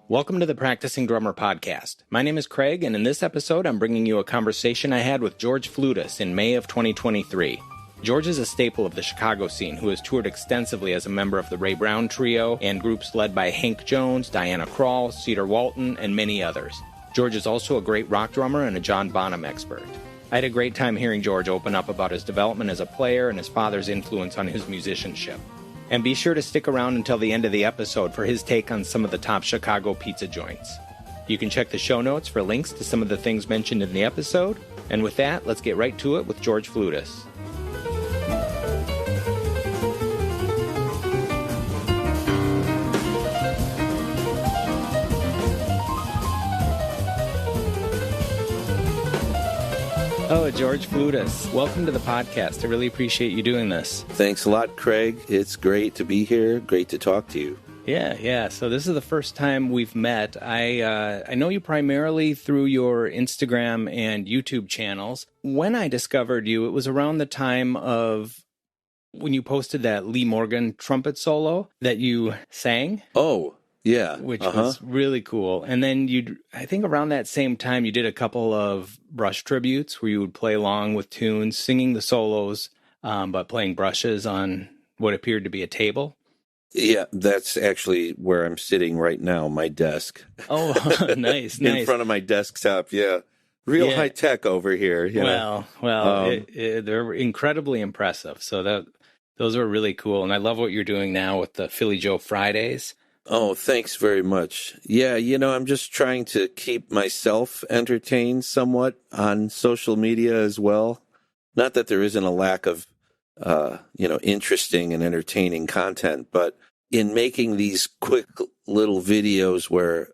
Welcome to the Practicing Drummer podcast. My name is Craig, and in this episode, I'm bringing you a conversation I had with George Fludas in May of 2023. George is a staple of the Chicago scene who has toured extensively as a member of the Ray Brown Trio and groups led by Hank Jones, Diana Krall, Cedar, Walton, and many others. George is also a great rock drummer and a John Bonham expert. I had a great time hearing George open up about his development as a player and his father's influence on his musicianship. And be sure to stick around until the end of the episode for his take on some of the top Chicago pizza joints. You can check the show notes for links to some of the things mentioned in the episode. And with that, let's get right to it with George Fludas. Oh, George Fludas, welcome to the podcast. I really appreciate you doing this. Thanks a lot, Craig. It's great to be here. Great to talk to you. Yeah. So this is the first time we've met. I know you primarily through your Instagram and YouTube channels. When I discovered you, it was around the time of when you posted that Lee Morgan trumpet solo that you sang. Oh, yeah. Which was really cool. And then I think around that same time, you did a couple of brush tributes where you would play along with tunes, singing the solos, but playing brushes on what appeared to be a table. Yeah, that's actually where I'm sitting right now, my desk. Oh, nice. In front of my desktop, yeah. Real high tech over here. They're incredibly impressive. So those are really cool. And I love what you're doing now with the Philly Joe Fridays. Oh, thanks very much. Yeah, I'm just trying to keep myself entertained somewhat on social media as well. Not that there isn't a lack of, interesting and entertaining content, but in making these quick little videos where,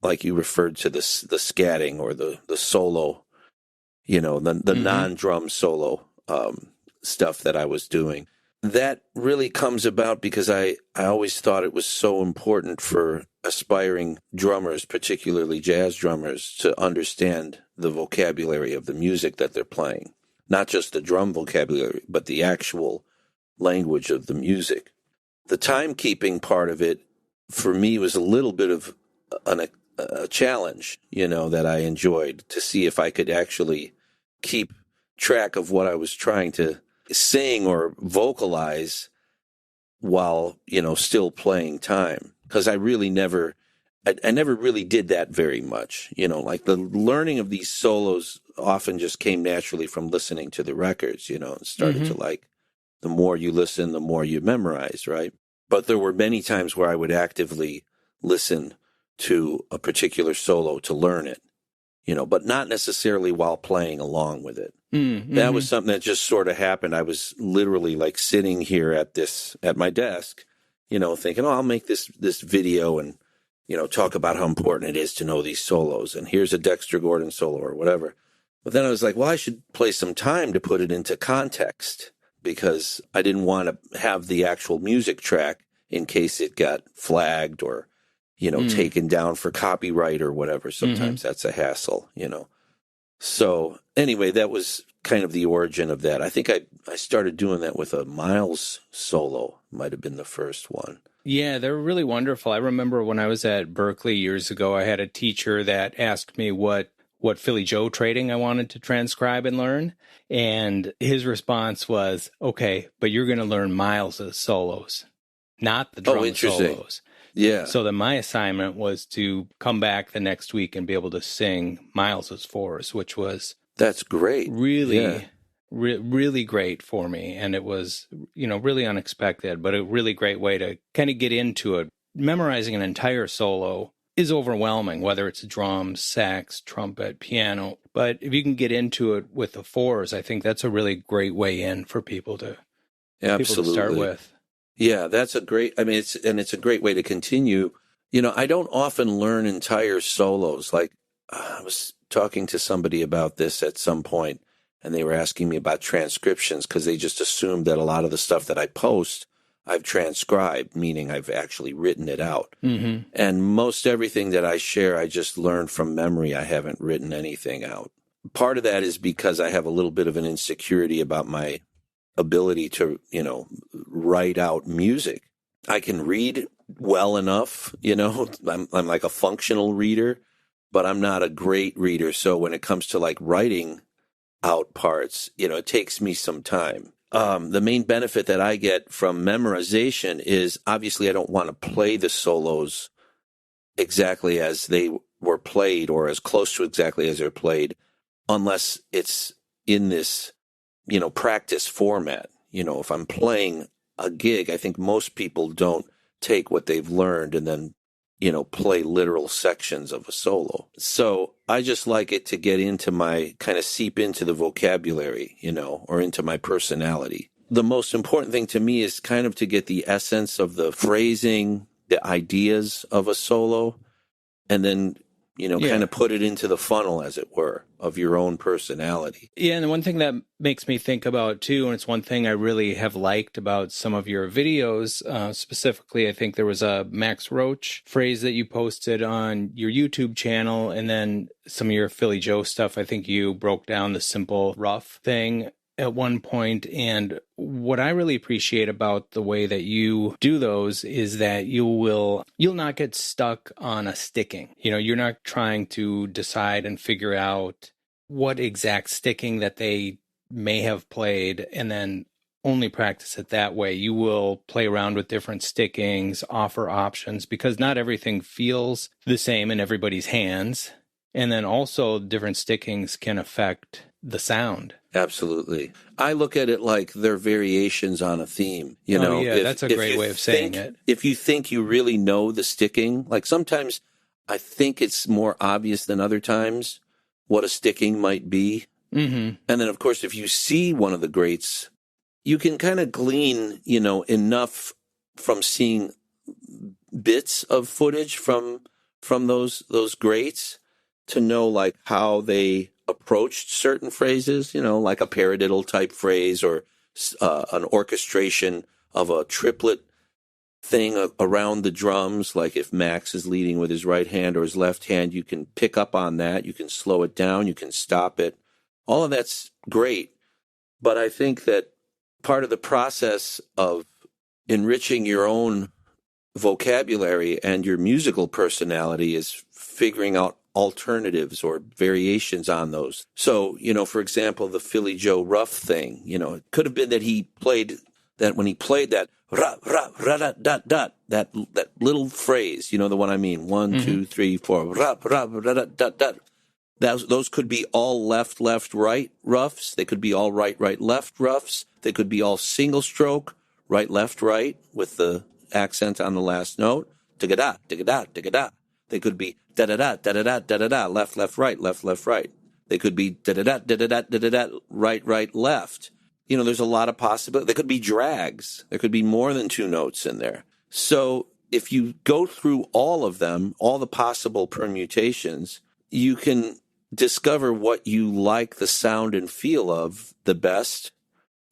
like you referred to the scatting or the solo, the non-drum solo stuff that I was doing. That really comes about because I always thought it was so important for aspiring drummers, particularly jazz drummers, to understand the vocabulary of the music that they're playing. Not just the drum vocabulary, but the actual language of the music. The timekeeping part of it, for me, was a little bit of a challenge, that I enjoyed to see if I could actually keep track of what I was trying to sing or vocalize while, still playing time. Because I really never really did that very much. Like the learning of these solos often just came naturally from listening to the records, and started to the more you listen, the more you memorize, right? But there were many times where I would actively listen to a particular solo to learn it, but not necessarily while playing along with it. That was something that just sort of happened. I was literally sitting here at my desk, thinking, I'll make this video and, talk about how important it is to know these solos. And here's a Dexter Gordon solo or whatever. But then I was like, well, I should play some time to put it into context because I didn't want to have the actual music track in case it got flagged or, taken down for copyright or whatever. Sometimes that's a hassle, So anyway, that was kind of the origin of that. I think I started doing that with a Miles solo, might have been the first one. Yeah, they're really wonderful. I remember when I was at Berkeley years ago, I had a teacher that asked me what Philly Joe trading I wanted to transcribe and learn. And his response was, okay, but you're going to learn Miles's solos, not the drum solos. Yeah. So then my assignment was to come back the next week and be able to sing Miles's fours, which was that's great. Really, really great for me. And it was, really unexpected, but a really great way to kind of get into it. Memorizing an entire solo is overwhelming, whether it's drums, sax, trumpet, piano. But if you can get into it with the fours, I think that's a really great way in for people to start with. Yeah, that's a great, it's a great way to continue. I don't often learn entire solos. I was talking to somebody about this at some point, and they were asking me about transcriptions because they just assumed that a lot of the stuff that I post, I've transcribed, meaning I've actually written it out. And most everything that I share, I just learned from memory. I haven't written anything out. Part of that is because I have a little bit of an insecurity about my ability to, write out music. I can read well enough, I'm like a functional reader, but I'm not a great reader. So when it comes to like writing out parts, it takes me some time. The main benefit that I get from memorization is obviously I don't want to play the solos exactly as they were played or as close to exactly as they're played, unless it's in this, practice format. If I'm playing a gig, I think most people don't take what they've learned and then, play literal sections of a solo. So I just like it to get into kind of seep into the vocabulary, or into my personality. The most important thing to me is kind of to get the essence of the phrasing, the ideas of a solo, and then kind of put it into the funnel, as it were, of your own personality. Yeah, and the one thing that makes me think about, too, and it's one thing I really have liked about some of your videos, specifically, I think there was a Max Roach phrase that you posted on your YouTube channel, and then some of your Philly Joe stuff. I think you broke down the simple rough thing at one point, and what I really appreciate about the way that you do those is that you'll not get stuck on a sticking. You're not trying to decide and figure out what exact sticking that they may have played and then only practice it that way. You will play around with different stickings, offer options, because not everything feels the same in everybody's hands. And then also different stickings can affect the sound. Absolutely. I look at it like they're variations on a theme. That's a great way of saying it. If you think you really know the sticking, like sometimes I think it's more obvious than other times what a sticking might be. Mm-hmm. And then, of course, if you see one of the greats, you can kind of glean, enough from seeing bits of footage from those greats to know like how they approached certain phrases, like a paradiddle type phrase or an orchestration of a triplet thing around the drums. Like if Max is leading with his right hand or his left hand, you can pick up on that. You can slow it down. You can stop it. All of that's great. But I think that part of the process of enriching your own vocabulary and your musical personality is figuring out alternatives or variations on those. So, for example, the Philly Joe Rough thing, it could have been that he played that when he played that ra ra ra da dot dot that little phrase, the one I mean, 1, 2, 3, 4 ra ra ra da dot dot. Those could be all left left right roughs. They could be all right right left roughs. They could be all single stroke right left right with the accent on the last note. Digga da digga da. They could be da-da-da, da-da-da, da-da-da, left, left, right, left, left, right. They could be da-da-da, da-da-da, da-da-da, right, right, left. There's a lot of possibilities. They could be drags. There could be more than 2 notes in there. So if you go through all of them, all the possible permutations, you can discover what you like the sound and feel of the best,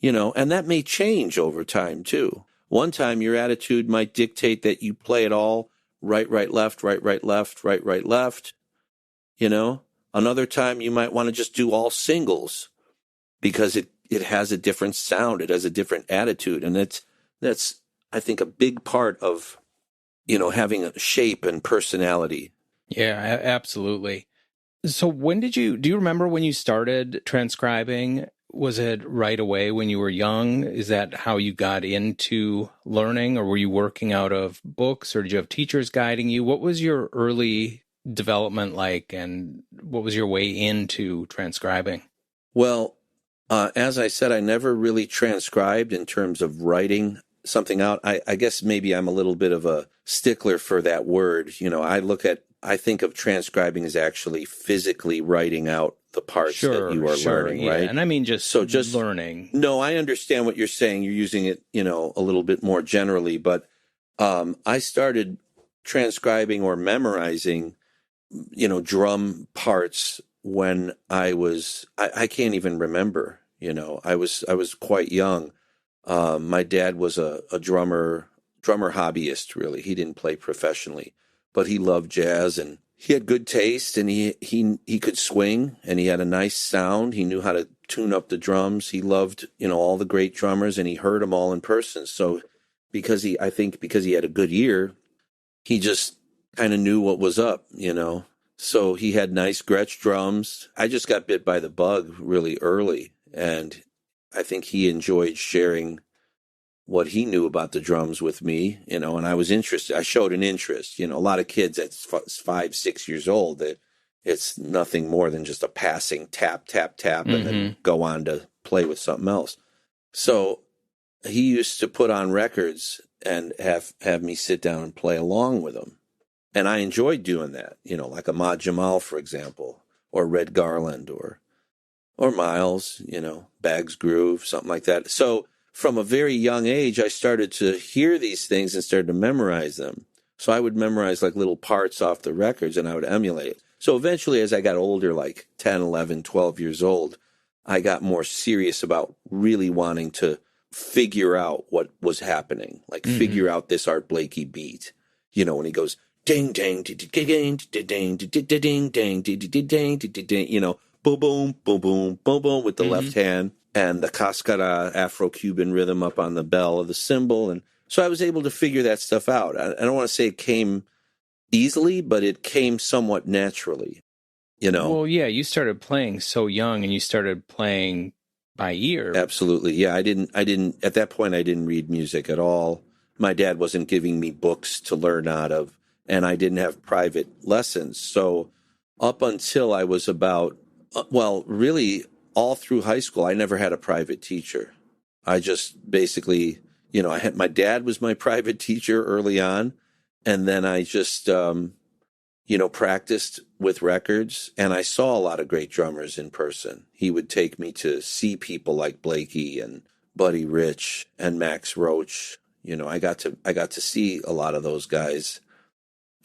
and that may change over time too. One time your attitude might dictate that you play it all right, right, left, right, right, left, right, right, left. Another time you might want to just do all singles because it has a different sound. It has a different attitude. And that's, I think, a big part of, having a shape and personality. Yeah, absolutely. So do you remember when you started transcribing? Was it right away when you were young? Is that how you got into learning, or were you working out of books, or did you have teachers guiding you? What was your early development like, and what was your way into transcribing? Well, as I said, I never really transcribed in terms of writing something out. I guess maybe I'm a little bit of a stickler for that word. I think of transcribing as actually physically writing out the parts that you are learning, right? And I mean just learning. No, I understand what you're saying. You're using it, a little bit more generally, but I started transcribing or memorizing, drum parts when I can't even remember, I was quite young. My dad was a drummer hobbyist, really. He didn't play professionally, but he loved jazz and he had good taste, and he could swing, and he had a nice sound. He knew how to tune up the drums. He loved, all the great drummers, and he heard them all in person. So because he had a good ear, he just kind of knew what was up, you know. So he had nice Gretsch drums. I just got bit by the bug really early, and I think he enjoyed sharing what he knew about the drums with me, you know, and I was interested. I showed an interest. You know, a lot of kids at 5, 6 years old, that it's nothing more than just a passing tap, tap, tap, and then go on to play with something else. So he used to put on records and have me sit down and play along with him. And I enjoyed doing that, you know, like Ahmad Jamal, for example, or Red Garland, or Miles, you know, Bag's Groove, something like that. So from a very young age, I started to hear these things and started to memorize them. So I would memorize like little parts off the records and I would emulate. So eventually, as I got older, like 10, 11, 12 years old, I got more serious about really wanting to figure out what was happening, like figure out this Art Blakey beat. You know, when he goes, ding, ding, ding, ding, ding, ding, ding, ding, ding, ding, you know, boom, boom, boom, boom, boom, boom with the left hand, and the cascara Afro-Cuban rhythm up on the bell of the cymbal. And so I was able to figure that stuff out. I don't want to say it came easily, but it came somewhat naturally, you know? Well, yeah, you started playing so young and you started playing by ear. Absolutely. Yeah, I didn't, at that point, I didn't read music at all. My dad wasn't giving me books to learn out of, and I didn't have private lessons. So up until I was about, really all through high school, I never had a private teacher. I just basically, you know, my dad was my private teacher early on. And then I just, practiced with records, and I saw a lot of great drummers in person. He would take me to see people like Blakey and Buddy Rich and Max Roach. You know, I got to see a lot of those guys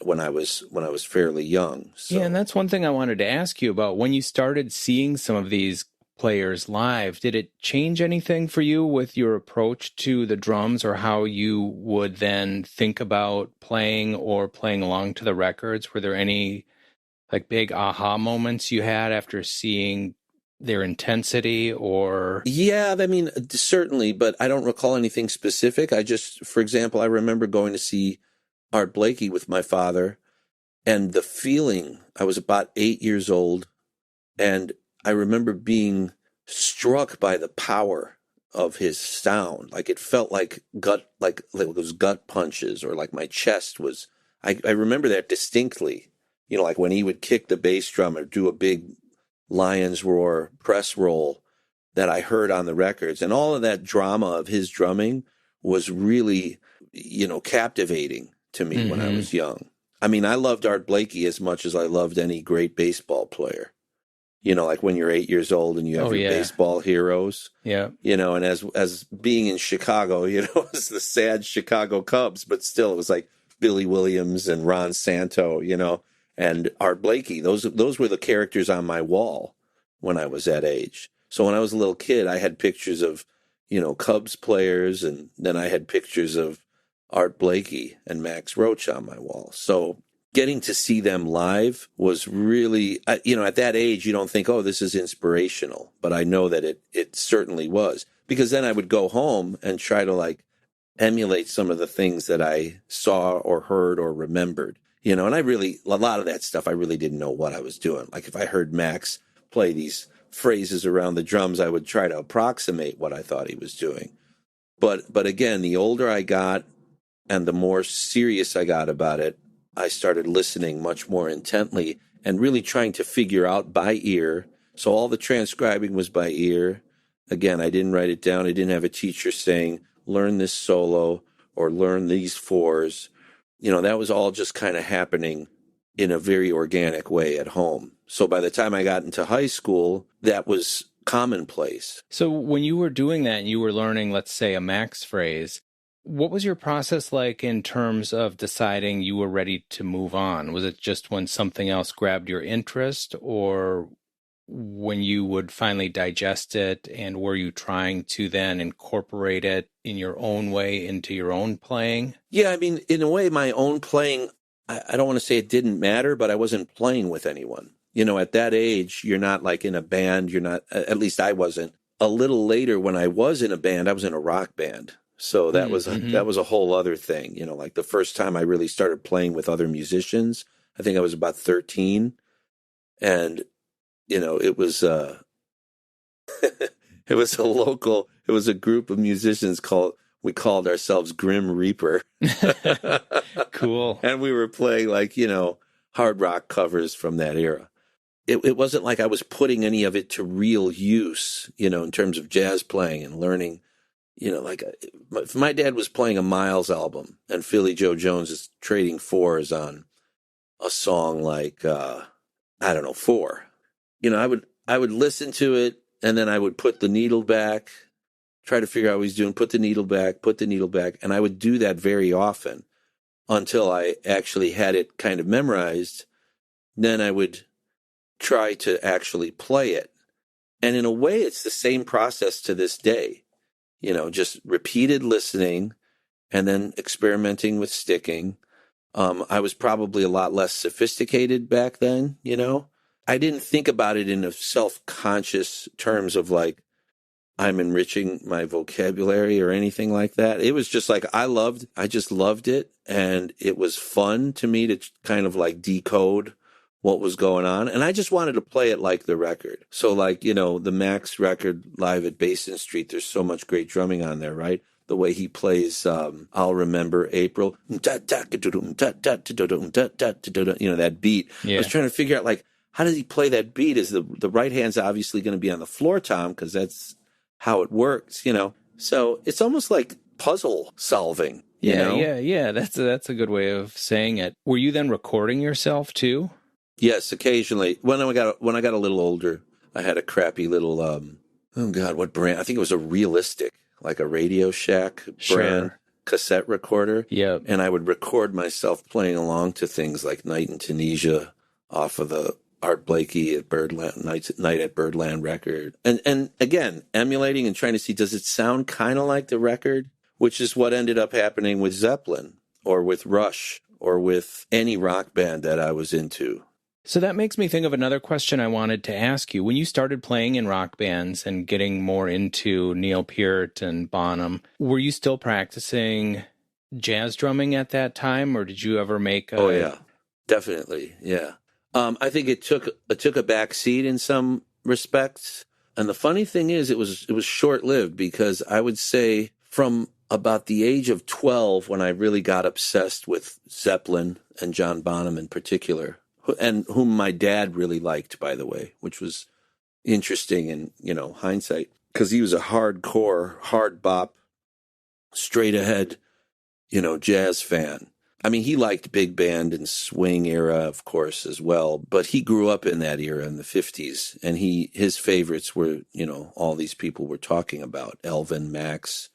when I was fairly young. So. Yeah, and that's one thing I wanted to ask you about. When you started seeing some of these players live, did it change anything for you with your approach to the drums, or how you would then think about playing or playing along to the records? Were there any like big aha moments you had after seeing their intensity? Or yeah, I mean, certainly, but I don't recall anything specific. For example, I remember going to see Art Blakey with my father, and the feeling, I was about 8 years old, and I remember being struck by the power of his sound. Like it felt like it was gut punches, or like my chest was, I remember that distinctly, you know, like when he would kick the bass drum or do a big lion's roar press roll that I heard on the records. And all of that drama of his drumming was really, you know, captivating to me when I was young. I mean, I loved Art Blakey as much as I loved any great baseball player. You know, like when you're 8 years old and you have your baseball heroes. Yeah. You know, and as being in Chicago, you know, it's the sad Chicago Cubs, but still it was like Billy Williams and Ron Santo, you know, and Art Blakey. Those were the characters on my wall when I was that age. So when I was a little kid, I had pictures of, you know, Cubs players, and then I had pictures of Art Blakey and Max Roach on my wall. So getting to see them live was really, you know, at that age, you don't think, oh, this is inspirational. But I know that it certainly was. Because then I would go home and try to, like, emulate some of the things that I saw or heard or remembered. You know, and a lot of that stuff, I really didn't know what I was doing. Like, if I heard Max play these phrases around the drums, I would try to approximate what I thought he was doing. But again, the older I got and the more serious I got about it, I started listening much more intently and really trying to figure out by ear. So all the transcribing was by ear. Again, I didn't write it down. I didn't have a teacher saying, learn this solo or learn these fours. You know, that was all just kind of happening in a very organic way at home. So by the time I got into high school, that was commonplace. So when you were doing that and you were learning, let's say, a Max phrase, what was your process like in terms of deciding you were ready to move on? Was it just when something else grabbed your interest, or when you would finally digest it, and were you trying to then incorporate it in your own way into your own playing? Yeah, I mean, in a way, my own playing, I don't want to say it didn't matter, but I wasn't playing with anyone. You know, at that age, you're not like in a band. You're not, at least I wasn't. A little later, when I was in a band, I was in a rock band. So that was a whole other thing, you know, like the first time I really started playing with other musicians, I think I was about 13. And, you know, it was it was a group of musicians we called ourselves Grim Reaper. Cool. And we were playing like, you know, hard rock covers from that era. It wasn't like I was putting any of it to real use, you know, in terms of jazz playing and learning. You know, like if my dad was playing a Miles album and Philly Joe Jones is trading fours on a song like, I don't know, Four. You know, I would listen to it and then I would put the needle back, try to figure out what he's doing, put the needle back. And I would do that very often until I actually had it kind of memorized. Then I would try to actually play it. And in a way, it's the same process to this day. You know, just repeated listening and then experimenting with sticking. I was probably a lot less sophisticated back then, you know. I didn't think about it in a self-conscious terms of like, I'm enriching my vocabulary or anything like that. It was just like, I just loved it. And it was fun to me to kind of like decode what was going on. And I just wanted to play it like the record. So like, you know, the Max record live at Basin Street, there's so much great drumming on there, right? The way he plays, I'll Remember April, you know, that beat. Yeah. I was trying to figure out like, how does he play that beat? Is the right hand's obviously going to be on the floor tom because that's how it works, you know? So it's almost like puzzle solving, you know? Yeah. That's a good way of saying it. Were you then recording yourself too? Yes, occasionally. When I got a little older, I had a crappy little what brand? I think it was a Realistic, like a Radio Shack brand cassette recorder. Yeah. And I would record myself playing along to things like Night in Tunisia off of the Art Blakey at Birdland Night at Birdland record. And again, emulating and trying to see, does it sound kind of like the record? Which is what ended up happening with Zeppelin or with Rush or with any rock band that I was into. So that makes me think of another question I wanted to ask you. When you started playing in rock bands and getting more into Neil Peart and Bonham, were you still practicing jazz drumming at that time, or did you ever make Oh, yeah, definitely, yeah. I think it took a back seat in some respects. And the funny thing is, it was short-lived because I would say from about the age of 12 when I really got obsessed with Zeppelin and John Bonham in particular, and whom my dad really liked, by the way, which was interesting in, you know, hindsight, because he was a hardcore, hard bop, straight ahead, you know, jazz fan. I mean, he liked big band and swing era, of course, as well, but he grew up in that era in the 50s, and his favorites were, you know, all these people we're talking about, Elvin, Max,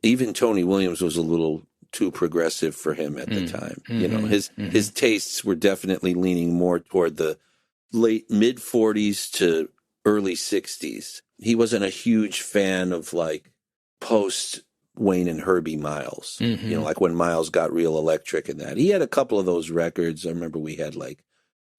even Tony Williams was a little too progressive for him at the time. Mm-hmm, you know, his tastes were definitely leaning more toward the late mid 40s to early 60s. He wasn't a huge fan of like post Wayne and Herbie Miles, you know, like when Miles got real electric and that. He had a couple of those records. I remember we had like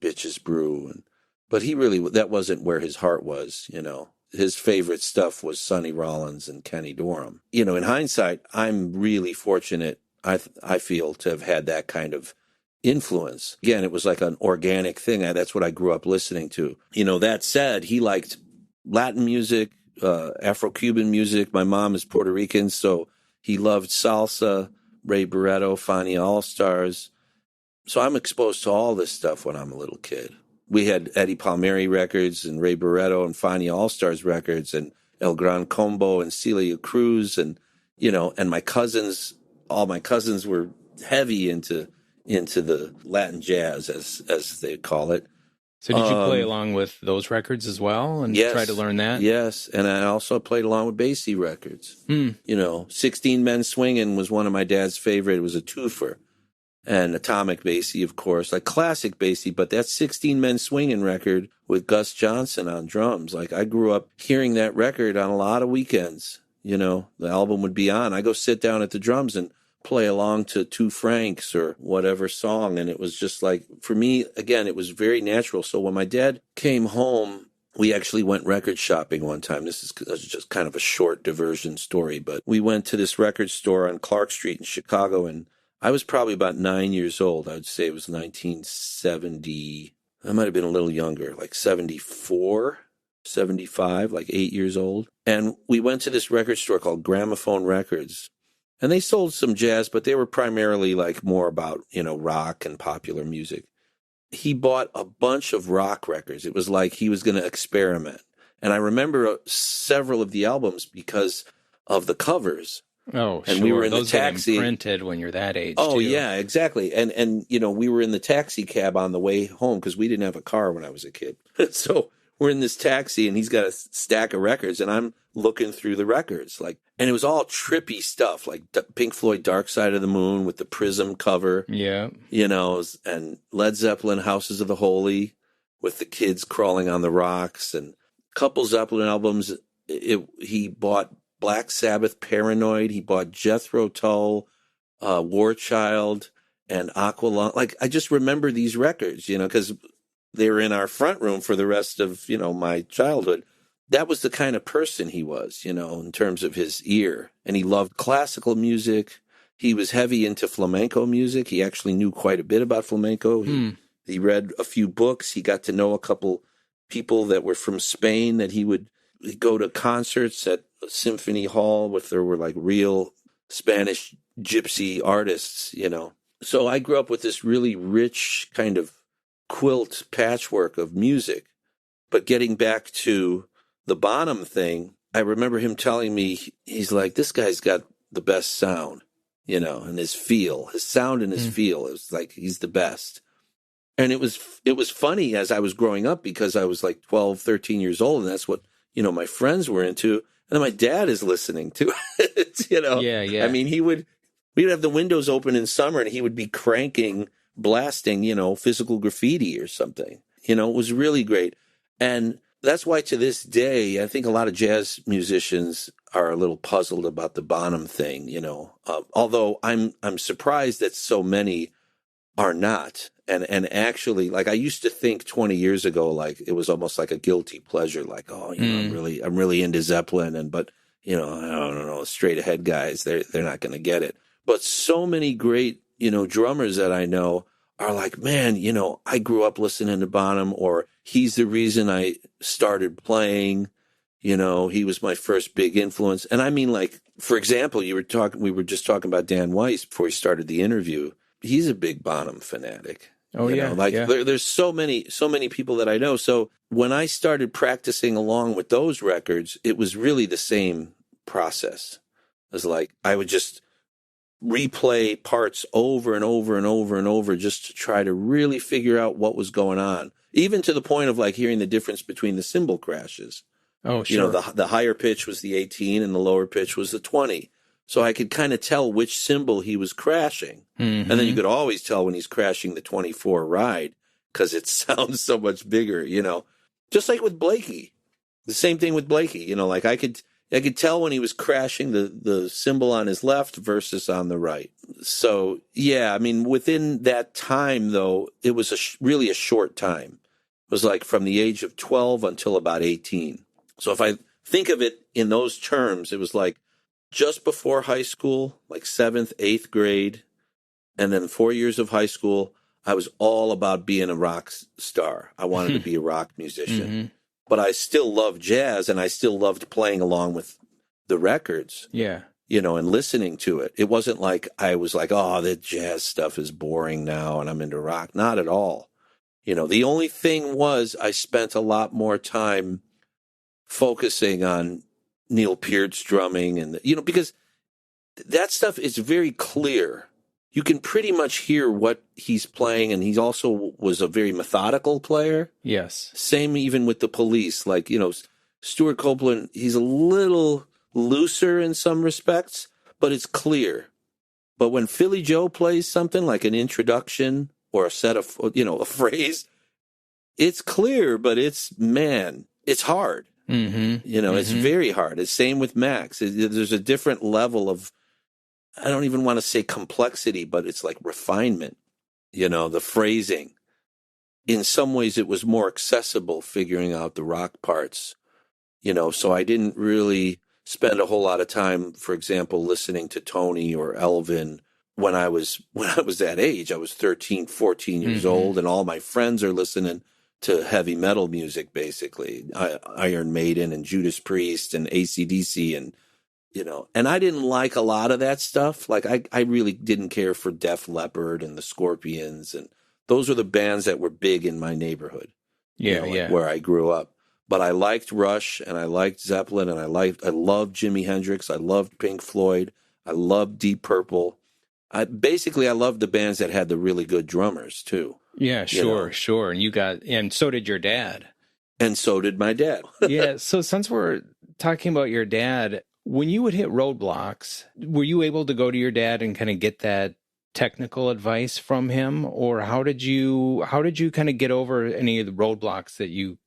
Bitches Brew, but he really, that wasn't where his heart was, you know. His favorite stuff was Sonny Rollins and Kenny Dorham. You know, in hindsight, I'm really fortunate, I feel, to have had that kind of influence. Again, it was like an organic thing. That's what I grew up listening to. You know, that said, he liked Latin music, Afro-Cuban music. My mom is Puerto Rican, so he loved salsa, Ray Barretto, Fania All-Stars. So I'm exposed to all this stuff when I'm a little kid. We had Eddie Palmieri records and Ray Barretto and Fania All-Stars records and El Gran Combo and Celia Cruz and, you know, and all my cousins were heavy into the Latin jazz, as they call it. So did you play along with those records as well and try to learn that? Yes, and I also played along with Basie records. You know, 16 Men Swingin' was one of my dad's favorite. It was a twofer. And Atomic Basie, of course, like classic Basie, but that 16 Men Swingin' record with Gus Johnson on drums, like I grew up hearing that record on a lot of weekends. You know, the album would be on. I go sit down at the drums and play along to Two Franks or whatever song. And it was just like, for me, again, it was very natural. So when my dad came home we actually went record shopping one time. This is just kind of a short diversion story, but we went to this record store on Clark Street in Chicago, and I was probably about 9 years old. I would say it was 1970. I might have been a little younger, like 74, 75, like 8 years old. And we went to this record store called Gramophone Records. And they sold some jazz, but they were primarily like more about, rock and popular music. He bought a bunch of rock records. It was like he was going to experiment. And I remember several of the albums because of the covers. Oh, and sure. We were in Those the taxi. Get imprinted when you're that age. Oh, too. yeah, exactly. And we were in the taxi cab on the way home because we didn't have a car when I was a kid. So we're in this taxi, and he's got a stack of records, and I'm looking through the records, and it was all trippy stuff, like Pink Floyd Dark Side of the Moon with the prism cover. Yeah. And Led Zeppelin Houses of the Holy with the kids crawling on the rocks, and a couple Zeppelin albums. He bought Black Sabbath Paranoid. He bought Jethro Tull, War Child, and Aqualung. I just remember these records, because they were in our front room for the rest of, my childhood. That was the kind of person he was, in terms of his ear. And he loved classical music. He was heavy into flamenco music. He actually knew quite a bit about flamenco. He read a few books. He got to know a couple people that were from Spain that he'd go to concerts at Symphony Hall with there were real Spanish gypsy artists, So I grew up with this really rich kind of quilt patchwork of music. But getting back to the Bonham thing, I remember him telling me, he's like, this guy's got the best sound, and his sound and his feel. It was like, he's the best. And it was funny as I was growing up because I was 12, 13 years old. And that's what, my friends were into. And then my dad is listening to it, Yeah. I mean, we'd have the windows open in summer and he would be blasting, physical graffiti or something. It was really great. And that's why to this day, I think a lot of jazz musicians are a little puzzled about the Bonham thing, although I'm surprised that so many are not. And actually, I used to think 20 years ago, it was almost like a guilty pleasure, I'm really into Zeppelin, but I don't know, straight ahead guys, they're not going to get it. But so many great, drummers that I know are like, man, I grew up listening to Bonham, or he's the reason I started playing, he was my first big influence. And I mean, for example, we were just talking about Dan Weiss before we started the interview. He's a big Bonham fanatic. Oh, yeah. There's so many people that I know. So when I started practicing along with those records, it was really the same process. It was I would just replay parts over and over and over and over just to try to really figure out what was going on, even to the point of hearing the difference between the cymbal crashes. Oh, sure. The higher pitch was the 18 and the lower pitch was the 20. So I could kind of tell which cymbal he was crashing. Mm-hmm. And then you could always tell when he's crashing the 24 ride because it sounds so much bigger, just like with Blakey. The same thing with Blakey, I could tell when he was crashing the cymbal on his left versus on the right. So, yeah, I mean, within that time, though, it was really a short time. It was from the age of 12 until about 18. So if I think of it in those terms, it was just before high school, 7th, 8th grade, and then 4 years of high school, I was all about being a rock star. I wanted to be a rock musician. Mm-hmm. But I still loved jazz, and I still loved playing along with the records. Yeah. And listening to it. It wasn't I was oh, that jazz stuff is boring now, and I'm into rock. Not at all. The only thing was I spent a lot more time focusing on Neil Peart's drumming and, because that stuff is very clear. You can pretty much hear what he's playing, and he also was a very methodical player. Yes. Same even with the Police. Stuart Copeland, he's a little looser in some respects, but it's clear. But when Philly Joe plays something like an introduction or a set of, a phrase, it's clear, but it's hard. Mm-hmm. It's very hard. It's same with Max. There's a different level of, I don't even want to say complexity, but it's refinement, the phrasing. in some ways it was more accessible figuring out the rock parts, so I didn't really spend a whole lot of time, for example, listening to Tony or Elvin when I was that age. I was 13, 14 years old, and all my friends are listening to heavy metal music, basically, Iron Maiden and Judas Priest and AC/DC, and I didn't like a lot of that stuff. Like I really didn't care for Def Leppard and the Scorpions, and those were the bands that were big in my neighborhood, where I grew up. But I liked Rush, and I liked Zeppelin, and I loved Jimi Hendrix. I loved Pink Floyd. I loved Deep Purple. I loved the bands that had the really good drummers too. Yeah, sure. And so did your dad. And so did my dad. Yeah. So since we're talking about your dad, when you would hit roadblocks, were you able to go to your dad and kind of get that technical advice from him? Or how did you kind of get over any of the roadblocks that you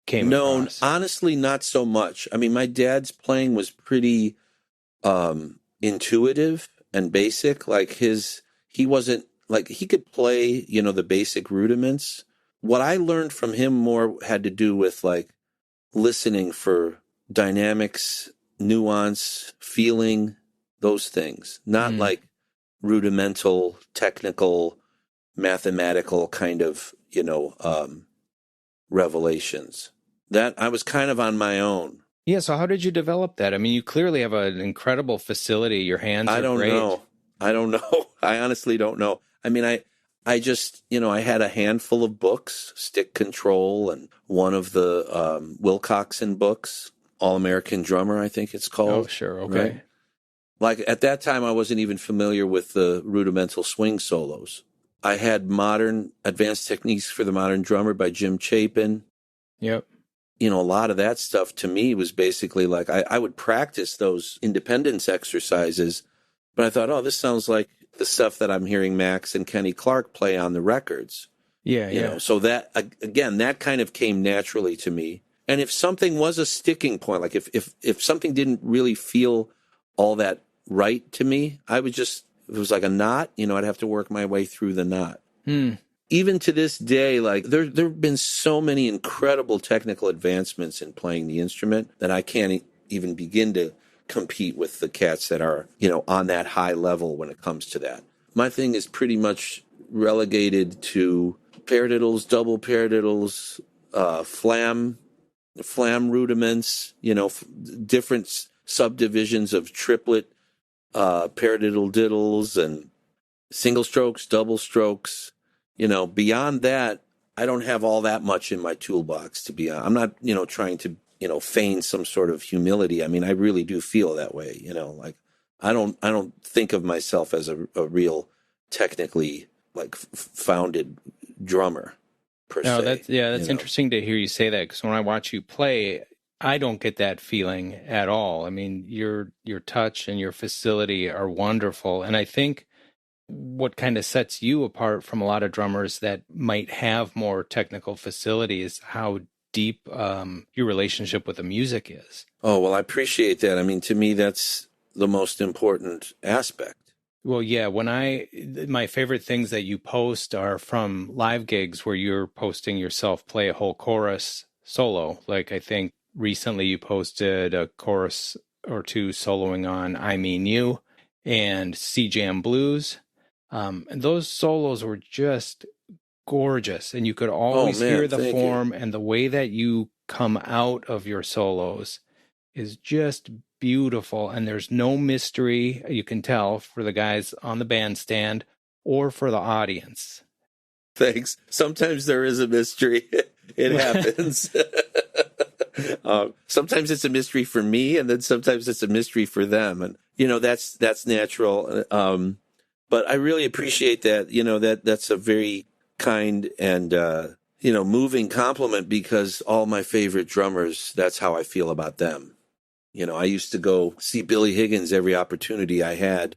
came across? No, honestly, not so much. I mean, my dad's playing was pretty intuitive and basic. Like he wasn't like, he could play, the basic rudiments. What I learned from him more had to do with like listening for dynamics, nuance, feeling, those things, not like rudimental, technical, mathematical kind of, revelations. That I was kind of on my own. Yeah, so how did you develop that? I mean, you clearly have an incredible facility. Your hands are great. I don't know. I honestly don't know. I mean, I just, I had a handful of books, Stick Control, and one of the Wilcoxon books, All-American Drummer, I think it's called. Oh, sure. Okay. Right? Like at that time, I wasn't even familiar with the rudimental swing solos. I had Modern Advanced Techniques for the Modern Drummer by Jim Chapin. Yep. A lot of that stuff to me was basically like I would practice those independence exercises, but I thought, oh, this sounds like the stuff that I'm hearing Max and Kenny Clark play on the records. Yeah. So that, again, that kind of came naturally to me. And if something was a sticking point, like if something didn't really feel all that right to me, I would just, if it was like a knot, I'd have to work my way through the knot. Even to this day, like there have been so many incredible technical advancements in playing the instrument that I can't even begin to compete with the cats that are, on that high level when it comes to that. My thing is pretty much relegated to paradiddles, double paradiddles, flam rudiments, different subdivisions of triplet paradiddle diddles and single strokes, double strokes. Beyond that, I don't have all that much in my toolbox to be honest. I'm not, trying to, feign some sort of humility. I mean, I really do feel that way, like I don't think of myself as a real technically like founded drummer per se. That's interesting to hear you say that, because when I watch you play, I don't get that feeling at all. I mean, your touch and your facility are wonderful. And I think what kind of sets you apart from a lot of drummers that might have more technical facility is how deep your relationship with the music is. Oh, well, I appreciate that. I mean, to me, that's the most important aspect. Well, yeah, my favorite things that you post are from live gigs where you're posting yourself play a whole chorus solo. Like I think recently you posted a chorus or two soloing on I Mean You and C-Jam Blues. And those solos were just gorgeous, and you could always hear the form, and the way that you come out of your solos is just beautiful, and there's no mystery, you can tell, for the guys on the bandstand or for the audience. Thanks. Sometimes there is a mystery. It happens. Sometimes it's a mystery for me, and then sometimes it's a mystery for them, and that's natural. But I really appreciate that. That's a very kind and moving compliment, because all my favorite drummers, that's how I feel about them. I used to go see Billy Higgins every opportunity I had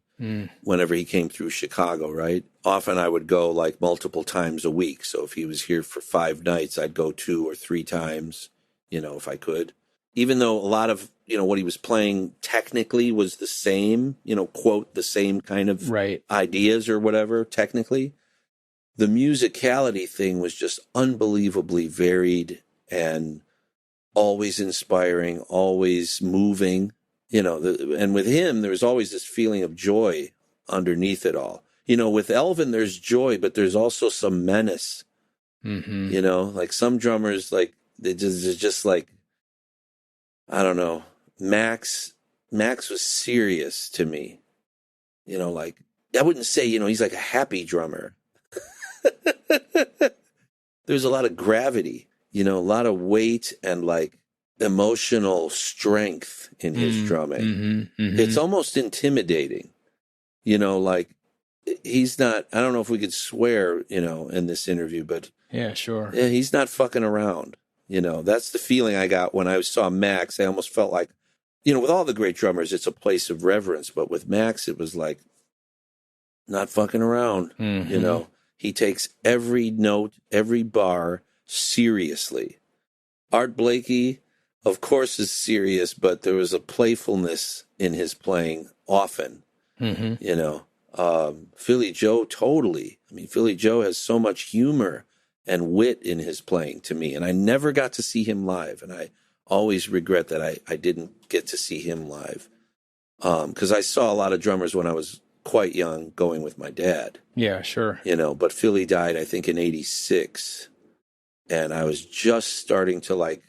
whenever he came through Chicago, right? Often I would go like multiple times a week. So if he was here for 5 nights, I'd go 2 or 3 times, if I could. Even though a lot of, what he was playing technically was the same, quote, the same kind of ideas or whatever, technically. the musicality thing was just unbelievably varied and always inspiring, always moving, and with him, there was always this feeling of joy underneath it all. With Elvin, there's joy, but there's also some menace. Mm-hmm. Like some drummers, like they're just like, I don't know. Max was serious to me. Like I wouldn't say, he's like a happy drummer. There's a lot of gravity, a lot of weight and like emotional strength in his drumming. Mm-hmm. Mm-hmm. It's almost intimidating, like he's not, I don't know if we could swear, in this interview, but yeah, sure. Yeah, he's not fucking around. That's the feeling I got when I saw Max. I almost felt like, with all the great drummers, it's a place of reverence. But with Max, it was like not fucking around. Mm-hmm. He takes every note, every bar seriously. Art Blakey, of course, is serious, but there was a playfulness in his playing often. Mm-hmm. Philly Joe, totally. I mean, Philly Joe has so much humor and wit in his playing to me. And I never got to see him live. And I always regret that I didn't get to see him live. Because I saw a lot of drummers when I was quite young going with my dad. Yeah, sure. But Philly died, I think, in 86. And I was just starting to like,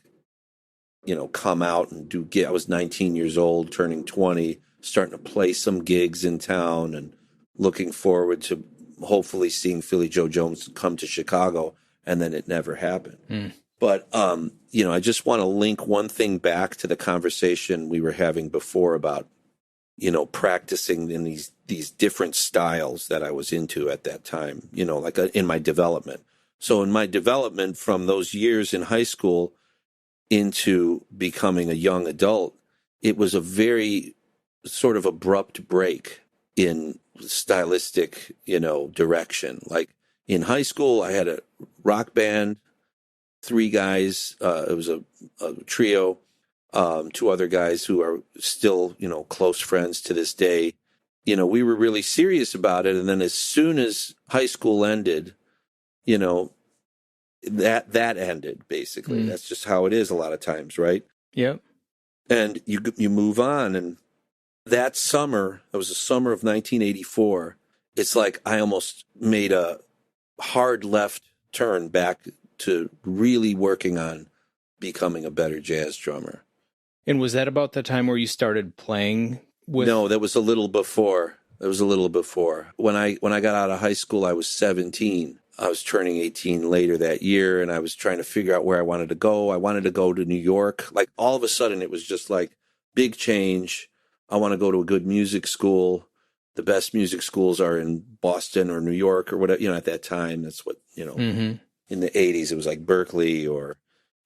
come out and do I was 19 years old, turning 20, starting to play some gigs in town and looking forward to hopefully seeing Philly Joe Jones come to Chicago. And then it never happened. But, I just want to link one thing back to the conversation we were having before about, practicing in these different styles that I was into at that time, like in my development. So in my development from those years in high school into becoming a young adult, it was a very sort of abrupt break in stylistic, direction. Like in high school, I had a rock band, 3 guys. It was a trio, 2 other guys who are still, close friends to this day. We were really serious about it. And then as soon as high school ended, that ended, basically. That's just how it is a lot of times, right? Yep. And you move on. And that summer, it was the summer of 1984, it's like I almost made a hard left turn back to really working on becoming a better jazz drummer. And was that about the time where you started playing with? No, that was a little before. When I got out of high school, I was 17. I was turning 18 later that year, and I was trying to figure out where I wanted to go. I wanted to go to New York. Like, all of a sudden, it was just like, big change. I want to go to a good music school. The best music schools are in Boston or New York or whatever, at that time. That's what, in the 80s, it was like Berkeley or,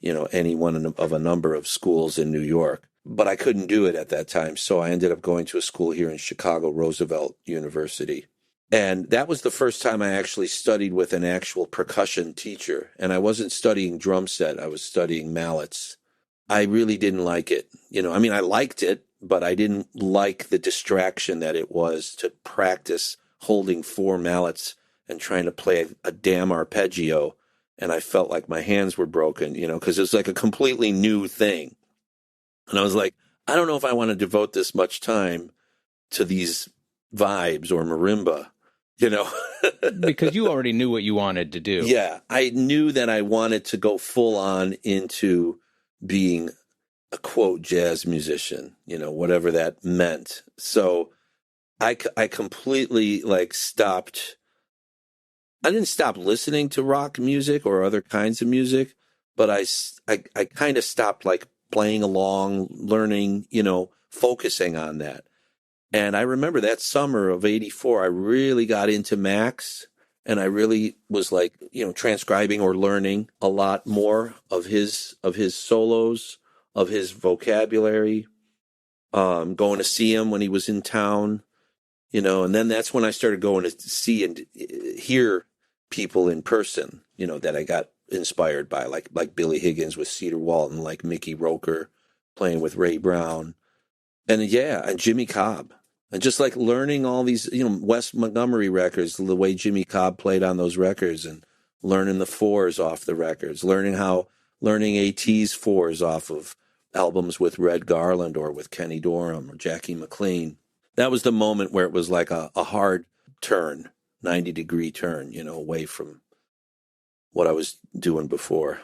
any one of a number of schools in New York. But I couldn't do it at that time. So I ended up going to a school here in Chicago, Roosevelt University. And that was the first time I actually studied with an actual percussion teacher. And I wasn't studying drum set. I was studying mallets. I really didn't like it. I liked it, but I didn't like the distraction that it was to practice holding 4 mallets and trying to play a damn arpeggio. And I felt like my hands were broken, because it was like a completely new thing. And I was like, I don't know if I want to devote this much time to these vibes or marimba, Because you already knew what you wanted to do. Yeah, I knew that I wanted to go full on into being a quote jazz musician, whatever that meant. So I completely stopped. I didn't stop listening to rock music or other kinds of music, but I kind of stopped playing along, learning, focusing on that. And I remember that summer of 84, I really got into Max, and I really was transcribing or learning a lot more of his solos, of his vocabulary, going to see him when he was in town, and then that's when I started going to see and hear people in person, that I got inspired by, like Billy Higgins with Cedar Walton, like Mickey Roker playing with Ray Brown, and Jimmy Cobb. And just like learning all these, Wes Montgomery records, the way Jimmy Cobb played on those records, and learning the fours off the records, learning AT's fours off of albums with Red Garland or with Kenny Dorham or Jackie McLean. That was the moment where it was like a hard turn, 90-degree turn, away from what I was doing before.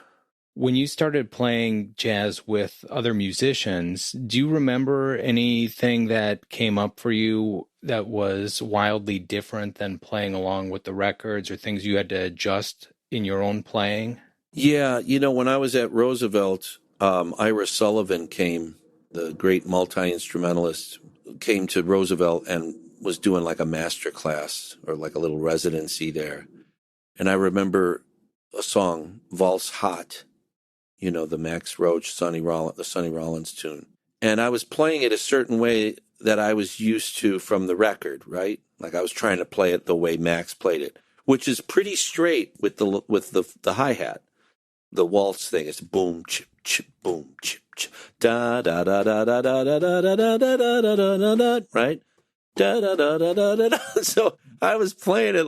When you started playing jazz with other musicians, do you remember anything that came up for you that was wildly different than playing along with the records, or things you had to adjust in your own playing? Yeah, when I was at Roosevelt, Ira Sullivan came, the great multi-instrumentalist, came to Roosevelt and was doing like a master class or like a little residency there. And I remember a song, Valse Hot, the Max Roach, the Sonny Rollins tune. And I was playing it a certain way that I was used to from the record, right? Like I was trying to play it the way Max played it, which is pretty straight with the hi-hat. The waltz thing is boom, chip, chip, boom, chip, chip, da da da da da da da da da da da da da da da, right? Da da da da da da da. So I was playing it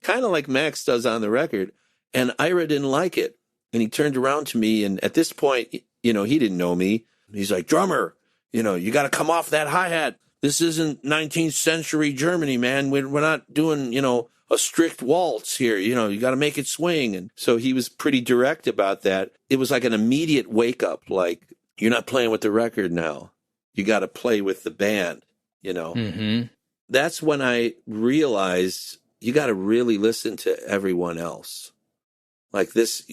kind of like Max does on the record, and Ira didn't like it. And he turned around to me, and at this point, he didn't know me. He's like, drummer, you got to come off that hi-hat. This isn't 19th century Germany, man. We're not doing, a strict waltz here. You got to make it swing. And so he was pretty direct about that. It was like an immediate wake up, like, you're not playing with the record now. You got to play with the band, Mm-hmm. That's when I realized you got to really listen to everyone else. Like this,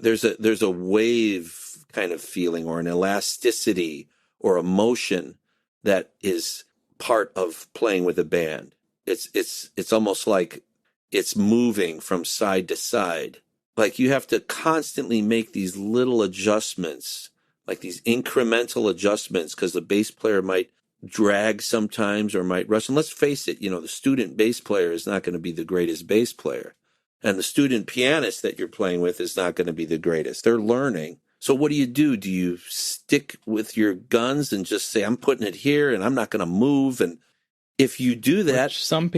there's a wave kind of feeling or an elasticity or emotion that is part of playing with a band. It's almost like it's moving from side to side. Like you have to constantly make these little adjustments, like these incremental adjustments, because the bass player might drag sometimes or might rush. And let's face it, the student bass player is not going to be the greatest bass player. And the student pianist that you're playing with is not going to be the greatest. They're learning. So what do? Do you stick with your guns and just say, I'm putting it here and I'm not going to move? And if you do that, Which some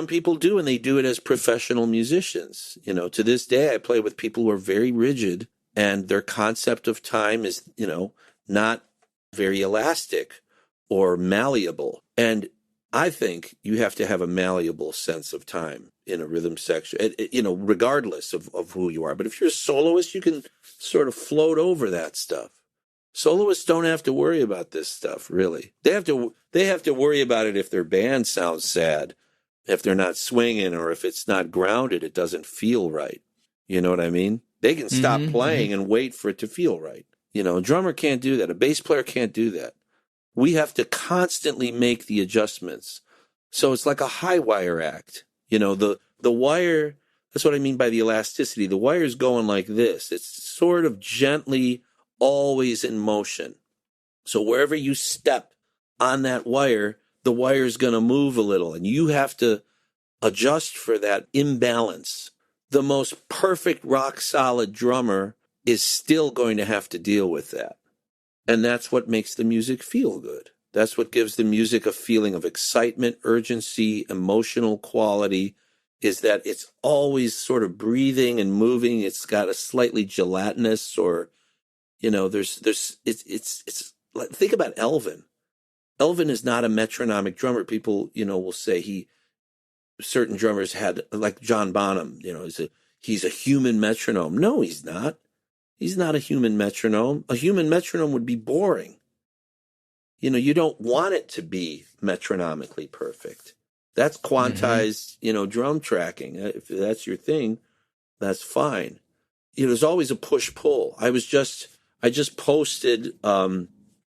people do, and they do it as professional musicians. To this day, I play with people who are very rigid and their concept of time is, not very elastic or malleable. And I think you have to have a malleable sense of time in a rhythm section, regardless of who you are. But if you're a soloist, you can sort of float over that stuff. Soloists don't have to worry about this stuff, really. They have to worry about it if their band sounds sad, if they're not swinging, or if it's not grounded, it doesn't feel right. You know what I mean? They can stop playing and wait for it to feel right. A drummer can't do that. A bass player can't do that. We have to constantly make the adjustments. So it's like a high wire act. The wire, that's what I mean by the elasticity. The wire is going like this. It's sort of gently always in motion. So wherever you step on that wire, the wire is going to move a little, and you have to adjust for that imbalance. The most perfect rock solid drummer is still going to have to deal with that. And that's what makes the music feel good. That's what gives the music a feeling of excitement, urgency, emotional quality, is that it's always sort of breathing and moving. It's got a slightly gelatinous, or, it's like, think about Elvin. Elvin is not a metronomic drummer. People, will say certain drummers had, like John Bonham, he's a human metronome. No, he's not. He's not a human metronome. A human metronome would be boring. You don't want it to be metronomically perfect. That's quantized, drum tracking. If that's your thing, that's fine. There's always a push-pull. I just posted a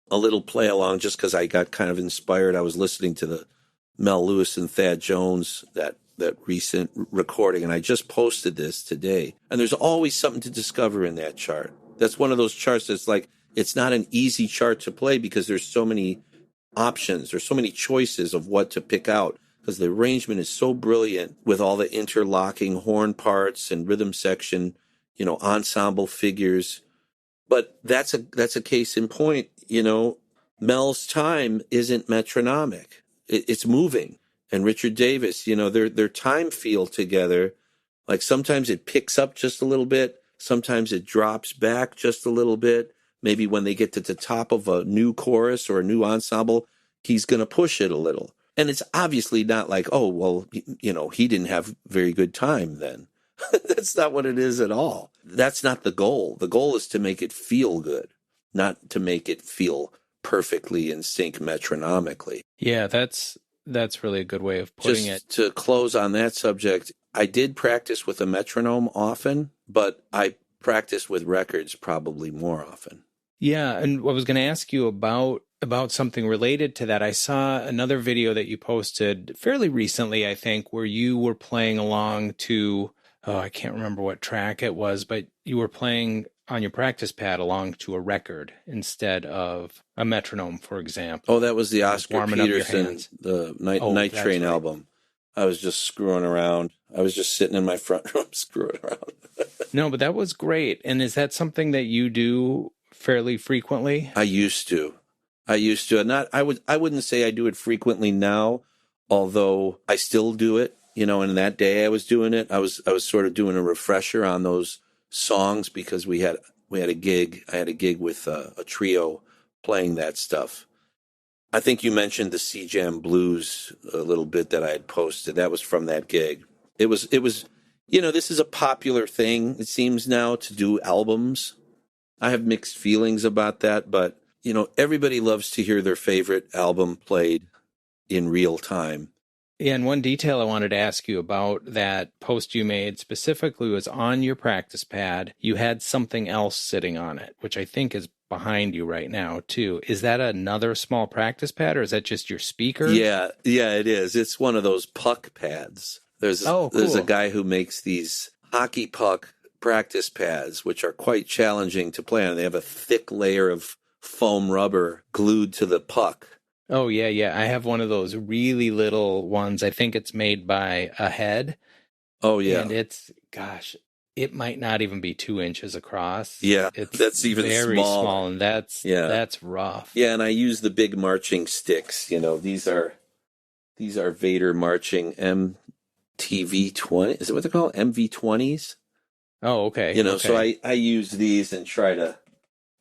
little play along just because I got kind of inspired. I was listening to the Mel Lewis and Thad Jones, that recent recording, and I just posted this today. And there's always something to discover in that chart. That's one of those charts that's like, it's not an easy chart to play because there's so many options. There's so many choices of what to pick out because the arrangement is so brilliant with all the interlocking horn parts and rhythm section, ensemble figures. But that's a case in point. Mel's time isn't metronomic. it's moving. And Richard Davis, their time feel together, like sometimes it picks up just a little bit, sometimes it drops back just a little bit. Maybe when they get to the top of a new chorus or a new ensemble, he's going to push it a little. And it's obviously not like, oh, well, he didn't have very good time then. That's not what it is at all. That's not the goal. The goal is to make it feel good, not to make it feel perfectly in sync metronomically. Yeah, that's really a good way of putting it. Just to close on that subject, I did practice with a metronome often, but I practice with records probably more often. Yeah, and I was going to ask you about something related to that. I saw another video that you posted fairly recently, I think, where you were playing along to, I can't remember what track it was, but you were playing on your practice pad along to a record instead of a metronome, for example. Oh, that was the Oscar Peterson, the Night Train album. I was just screwing around. I was just sitting in my front room screwing around. No, but that was great. And is that something that you do fairly frequently? I used to. I wouldn't say I do it frequently now, although I still do it. And that day I was doing it. I was sort of doing a refresher on those songs because we had a gig. I had a gig with a trio playing that stuff. I think you mentioned the C-Jam Blues a little bit that I had posted. That was from that gig. It was, this is a popular thing, it seems now, to do albums. I have mixed feelings about that, but, everybody loves to hear their favorite album played in real time. Yeah, and one detail I wanted to ask you about that post you made specifically was on your practice pad, you had something else sitting on it, which I think is behind you right now, too. Is that another small practice pad, or is that just your speaker? Yeah, it is. It's one of those puck pads. There's a guy who makes these hockey puck practice pads, which are quite challenging to play on. They have a thick layer of foam rubber glued to the puck. Oh, yeah. I have one of those really little ones. I think it's made by a head. Oh, yeah. And it might not even be 2 inches across. Yeah, it's that's even very small, and that's rough. Yeah, and I use the big marching sticks. These are Vader marching MTV-20. Is it what they're called? MV-20s? Oh, okay. Okay. So I use these and try to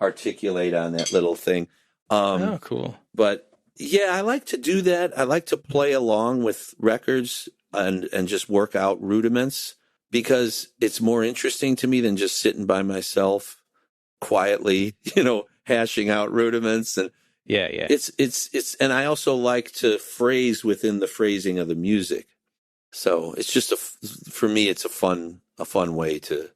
articulate on that little thing. Oh, cool. But yeah, I like to do that. I like to play along with records and just work out rudiments, because it's more interesting to me than just sitting by myself quietly, hashing out rudiments. And yeah. It's and I also like to phrase within the phrasing of the music. So it's just for me, it's a fun way to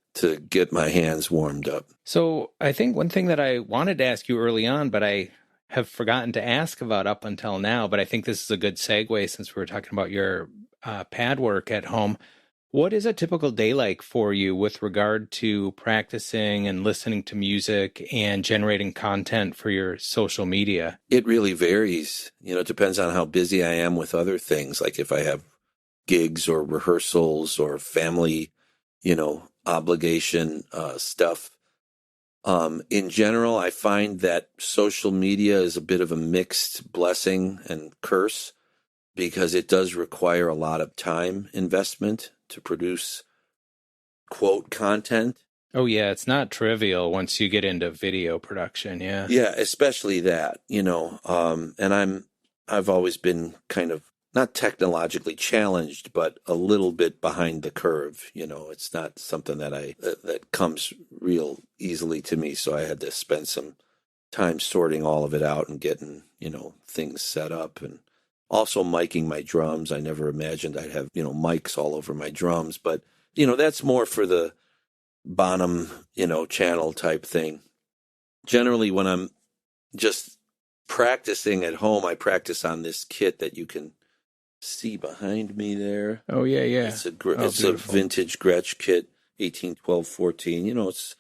get my hands warmed up. So I think one thing that I wanted to ask you early on, but I have forgotten to ask about up until now, but I think this is a good segue since we were talking about your pad work at home. What is a typical day like for you with regard to practicing and listening to music and generating content for your social media? It really varies. It depends on how busy I am with other things, like if I have gigs or rehearsals or family, obligation stuff. In general, I find that social media is a bit of a mixed blessing and curse, because it does require a lot of time investment to produce quote content. Oh yeah, it's not trivial once you get into video production. Yeah, especially that. And I've always been kind of not technologically challenged, but a little bit behind the curve. It's not something that comes real easily to me. So I had to spend some time sorting all of it out and getting, things set up, and also miking my drums. I never imagined I'd have, mics all over my drums, but, that's more for the Bonham, channel type thing. Generally, when I'm just practicing at home, I practice on this kit that you can see behind me there. Oh, yeah. It's a vintage Gretsch kit, 1812-14.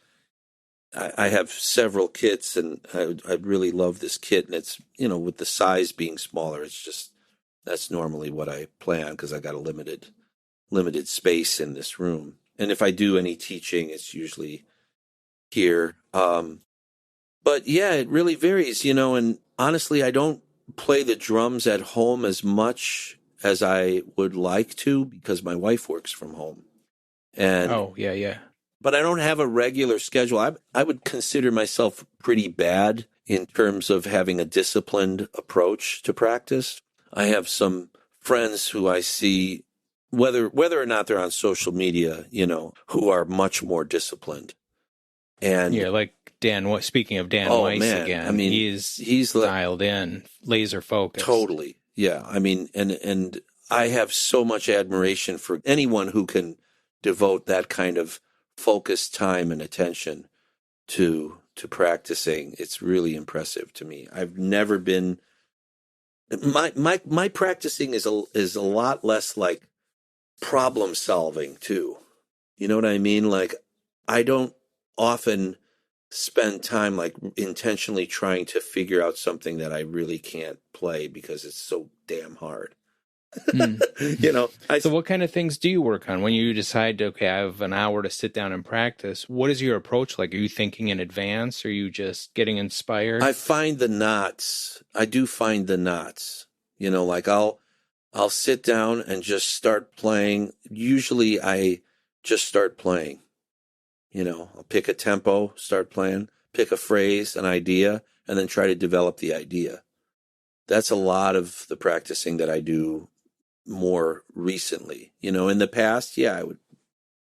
I have several kits, and I really love this kit, and it's, with the size being smaller, it's just, that's normally what I play on, because I got a limited space in this room. And if I do any teaching, it's usually here. But yeah, it really varies, and honestly, I don't play the drums at home as much as I would like to because my wife works from home. And Oh, yeah. but I don't have a regular schedule. I would consider myself pretty bad in terms of having a disciplined approach to practice. I have some friends who I see, whether or not they're on social media, who are much more disciplined. And Yeah, like Dan, speaking of Dan Weiss man, again, I mean, he's dialed in, laser focused. Totally. Yeah. I mean, and I have so much admiration for anyone who can devote that kind of focused time and attention to practicing. It's really impressive to me. I've never been my practicing is a lot less like problem solving too. You know what I mean? Like I don't often spend time like intentionally trying to figure out something that I really can't play because it's so damn hard. So what kind of things do you work on when you decide to, okay, I have an hour to sit down and practice? What is your approach like? Are you thinking in advance? Or are you just getting inspired? I find the knots. I do find the knots. Like I'll sit down and just start playing. Usually I just start playing. I'll pick a tempo, start playing, pick a phrase, an idea, and then try to develop the idea. That's a lot of the practicing that I do more recently. In the past, I would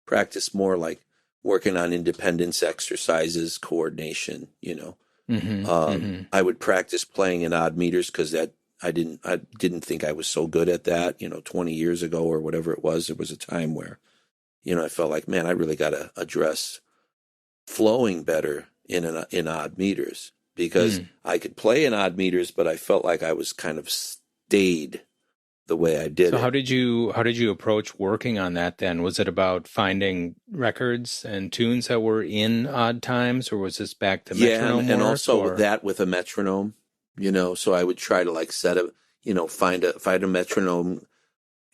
practice more like working on independence exercises, coordination, I would practice playing in odd meters because I didn't think I was so good at that, 20 years ago or whatever it was. There was a time where, I felt like, man, I really got to address flowing better in odd meters because I could play in odd meters, but I felt like I was kind of stayed the way I did. So it. how did you approach working on that then? Was it about finding records and tunes that were in odd times, or was this back to metronome and work, also that with a metronome, so I would try to like set a, find a metronome,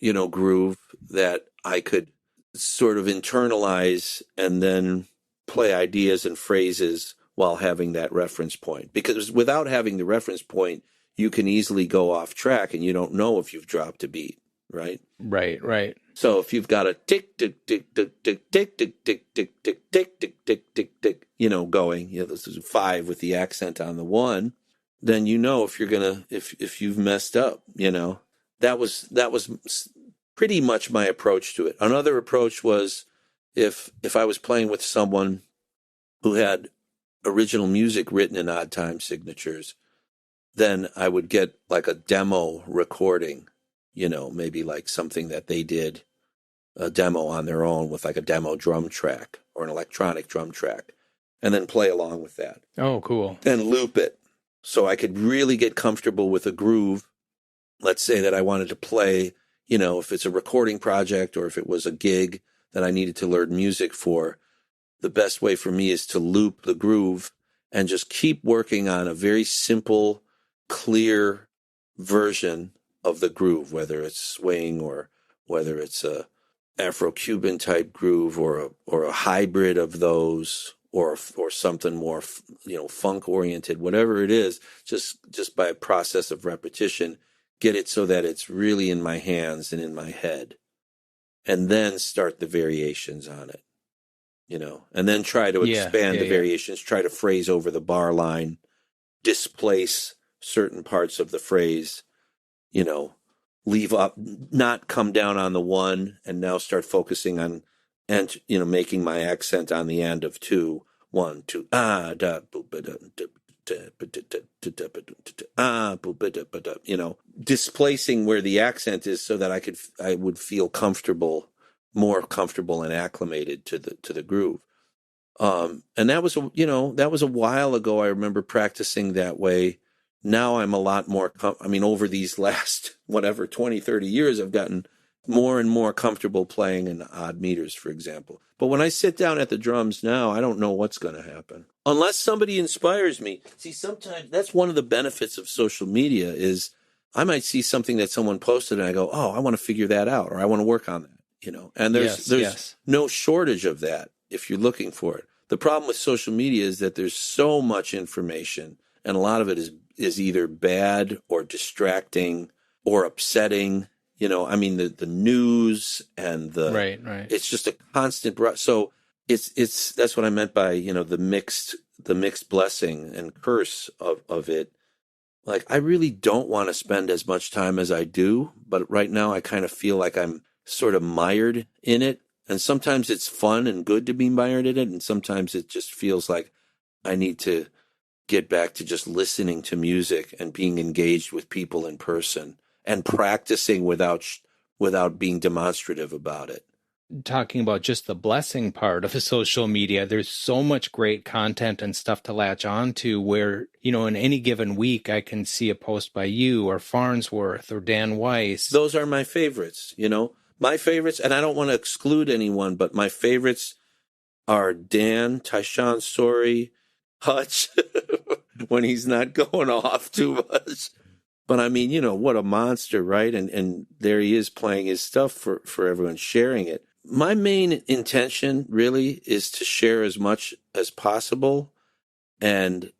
groove that I could sort of internalize and then play ideas and phrases while having that reference point. Because without having the reference point, you can easily go off track and you don't know if you've dropped a beat, right? Right. So if you've got a tick, tick, tick, tick, tick, tick, tick, tick, tick, tick, tick, tick, tick, tick, tick, going, this is 5 with the accent on the 1, then if you're gonna if you've messed up, that was pretty much my approach to it. Another approach was if I was playing with someone who had original music written in odd time signatures, then I would get like a demo recording, maybe like something that they did, a demo on their own with like a demo drum track or an electronic drum track, and then play along with that. Oh, cool. Then loop it so I could really get comfortable with a groove. Let's say that I wanted to play, if it's a recording project or if it was a gig that I needed to learn music for, the best way for me is to loop the groove and just keep working on a very simple, clear version of the groove, whether it's swing or whether it's a Afro-Cuban type groove or a hybrid of those or something more, funk oriented, whatever it is, just by a process of repetition, get it so that it's really in my hands and in my head, and then start the variations on it, and then try to expand the variations, try to phrase over the bar line, displace certain parts of the phrase, leave up, not come down on the 1 and now start focusing on, and, making my accent on the end of 2, 1, 2, displacing where the accent is so that I would feel more comfortable and acclimated to the groove. And that was a while ago. I remember practicing that way. Now I'm a lot more, over these last, 20, 30 years, I've gotten more and more comfortable playing in odd meters, for example. But when I sit down at the drums now, I don't know what's going to happen. Unless somebody inspires me. See, sometimes that's one of the benefits of social media is I might see something that someone posted and I go, oh, I want to figure that out, or I want to work on that, and there's no shortage of that if you're looking for it. The problem with social media is that there's so much information and a lot of it is either bad or distracting or upsetting. You know, I mean, the news and right. it's just a constant. So that's what I meant by, you know, the mixed blessing and curse of it. Like, I really don't want to spend as much time as I do, but right now I kind of feel like I'm sort of mired in it. And sometimes it's fun and good to be mired in it. And sometimes it just feels like I need to get back to just listening to music and being engaged with people in person and practicing without being demonstrative about it. Talking about just the blessing part of social media, there's so much great content and stuff to latch on to where, you know, in any given week, I can see a post by you or Farnsworth or Dan Weiss. Those are my favorites, you know, my favorites. And I don't want to exclude anyone, but my favorites are Dan, Tyshawn Sorey, Hutch, when he's not going off too much. But I mean, you know, what a monster, right? And there he is playing his stuff for everyone, sharing it. My main intention really is to share as much as possible. And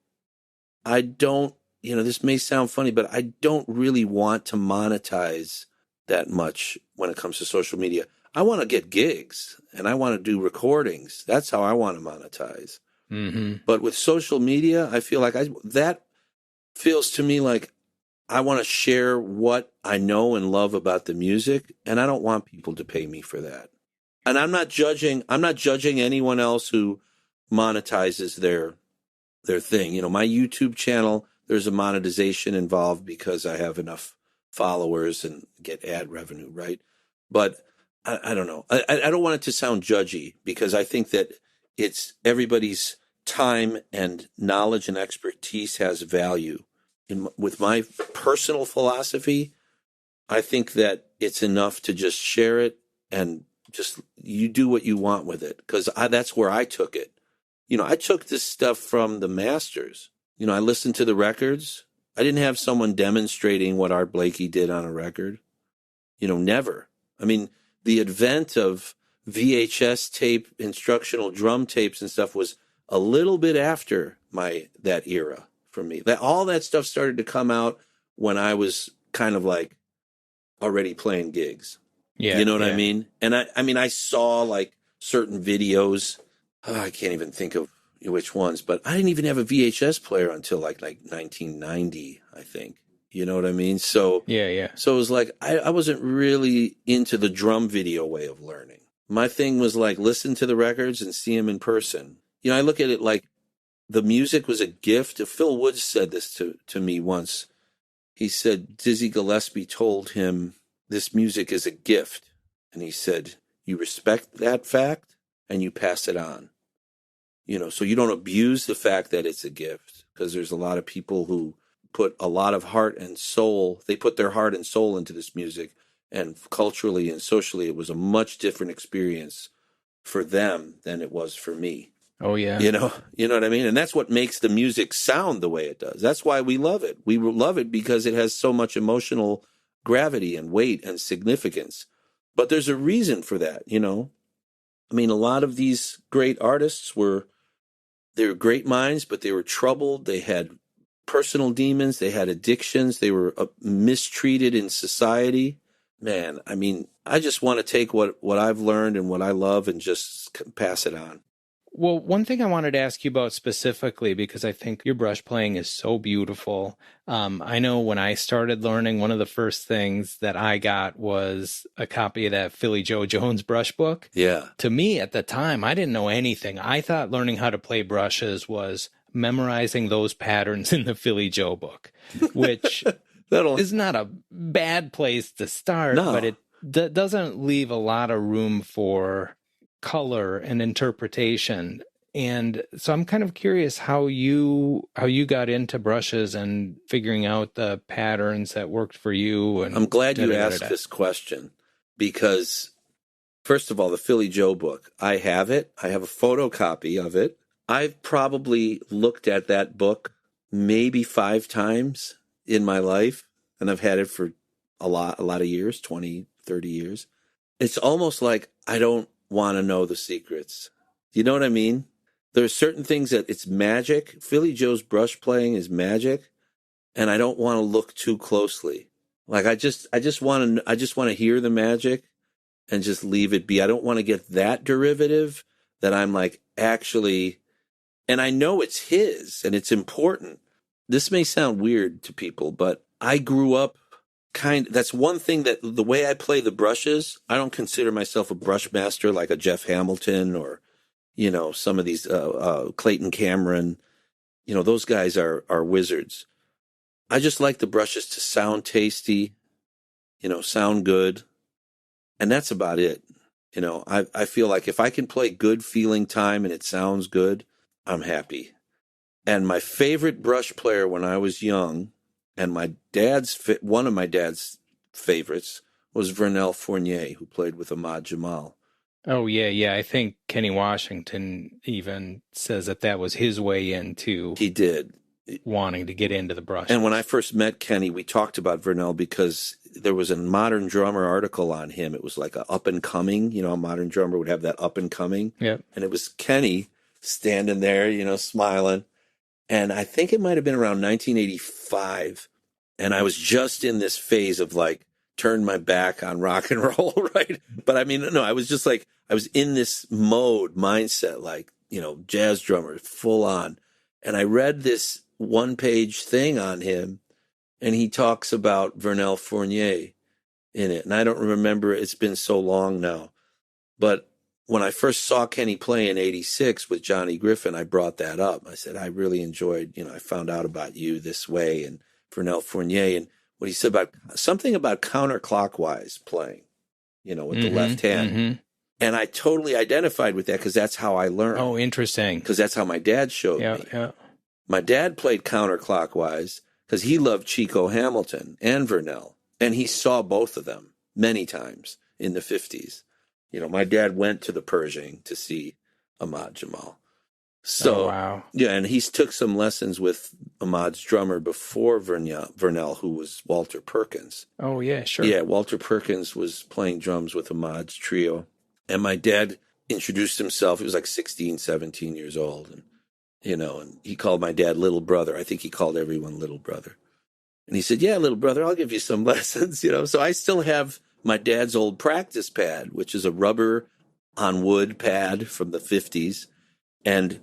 I don't, you know, this may sound funny, but I don't really want to monetize that much when it comes to social media. I want to get gigs and I want to do recordings. That's how I want to monetize. Mm-hmm. But with social media, I feel like that feels to me like I want to share what I know and love about the music, and I don't want people to pay me for that. And I'm not judging anyone else who monetizes their thing. You know, my YouTube channel, there's a monetization involved because I have enough followers and get ad revenue, right? But I don't know. I don't want it to sound judgy because I think that it's everybody's time and knowledge and expertise has value. With my personal philosophy, I think that it's enough to just share it and just you do what you want with it, because that's where I took it. You know, I took this stuff from the masters. You know, I listened to the records. I didn't have someone demonstrating what Art Blakey did on a record. You know, never. I mean, the advent of VHS tape, instructional drum tapes and stuff was a little bit after that era for me. All that stuff started to come out when I was kind of like already playing gigs. Yeah, you know what I mean? And I mean, I saw like certain videos. I can't even think of which ones, but I didn't even have a VHS player until like 1990, I think. You know what I mean? So yeah. So it was like I wasn't really into the drum video way of learning. My thing was like listen to the records and see them in person. You know, I look at it like the music was a gift. Phil Woods said this to me once. He said Dizzy Gillespie told him this music is a gift. And he said, you respect that fact and you pass it on. You know, so you don't abuse the fact that it's a gift, because there's a lot of people who put a lot of heart and soul. They put their heart and soul into this music. And culturally and socially, it was a much different experience for them than it was for me. Oh, yeah. You know what I mean? And that's what makes the music sound the way it does. That's why we love it. We love it because it has so much emotional gravity and weight and significance. But there's a reason for that, you know? I mean, a lot of these great artists they were great minds, but they were troubled. They had personal demons. They had addictions. They were mistreated in society. Man, I mean, I just want to take what I've learned and what I love and just pass it on. Well, one thing I wanted to ask you about specifically, because I think your brush playing is so beautiful. I know when I started learning, one of the first things that I got was a copy of that Philly Joe Jones brush book. Yeah. To me, at the time, I didn't know anything. I thought learning how to play brushes was memorizing those patterns in the Philly Joe book, which is not a bad place to start, but it doesn't leave a lot of room for color and interpretation. And so I'm kind of curious how you got into brushes and figuring out the patterns that worked for you. And I'm glad you asked this question, because first of all, the Philly Joe book, I have it. I have a photocopy of it. I've probably looked at that book maybe 5 times in my life, and I've had it for a lot of years, 20, 30 years. It's almost like I don't want to know the secrets. You know what I mean? There are certain things that it's magic. Philly Joe's brush playing is magic, and I don't want to look too closely. Like I just want to hear the magic and just leave it be. I don't want to get that derivative that I'm like actually, and I know it's his and it's important. This may sound weird to people, but I grew up that's one thing that the way I play the brushes, I don't consider myself a brush master like a Jeff Hamilton or, some of these, Clayton Cameron, those guys are wizards. I just like the brushes to sound tasty, sound good. And that's about it. I feel like if I can play good feeling time and it sounds good, I'm happy. And my favorite brush player when I was young, and one of my dad's favorites was Vernel Fournier, who played with Ahmad Jamal. Oh, yeah. I think Kenny Washington even says that was his way into He did. Wanting to get into the brush. And when I first met Kenny, we talked about Vernel because there was a Modern Drummer article on him. It was like a up and coming, a modern drummer would have that up and coming. Yep. And it was Kenny standing there, smiling. And I think it might have been around 1985. And I was just in this phase of like, turn my back on rock and roll, right? But I mean, no, I was just like, I was in this mindset, like, jazz drummer, full on. And I read this one-page thing on him, and he talks about Vernel Fournier in it. And I don't remember, it's been so long now. But when I first saw Kenny play in 86 with Johnny Griffin, I brought that up. I said, I really enjoyed, I found out about you this way and Vernel Fournier. And what he said about something about counterclockwise playing, with the left hand. Mm-hmm. And I totally identified with that because that's how I learned. Oh, interesting. Because that's how my dad showed me. Yeah. My dad played counterclockwise because he loved Chico Hamilton and Vernel. And he saw both of them many times in the 50s. My dad went to the Pershing to see Ahmad Jamal. So, wow. Yeah, and he took some lessons with Ahmad's drummer before Vernel, who was Walter Perkins. Oh, yeah, sure. Yeah, Walter Perkins was playing drums with Ahmad's trio. And my dad introduced himself. He was like 16, 17 years old. And, and he called my dad little brother. I think he called everyone little brother. And he said, yeah, little brother, I'll give you some lessons, So I still have my dad's old practice pad, which is a rubber on wood pad from the 50s. And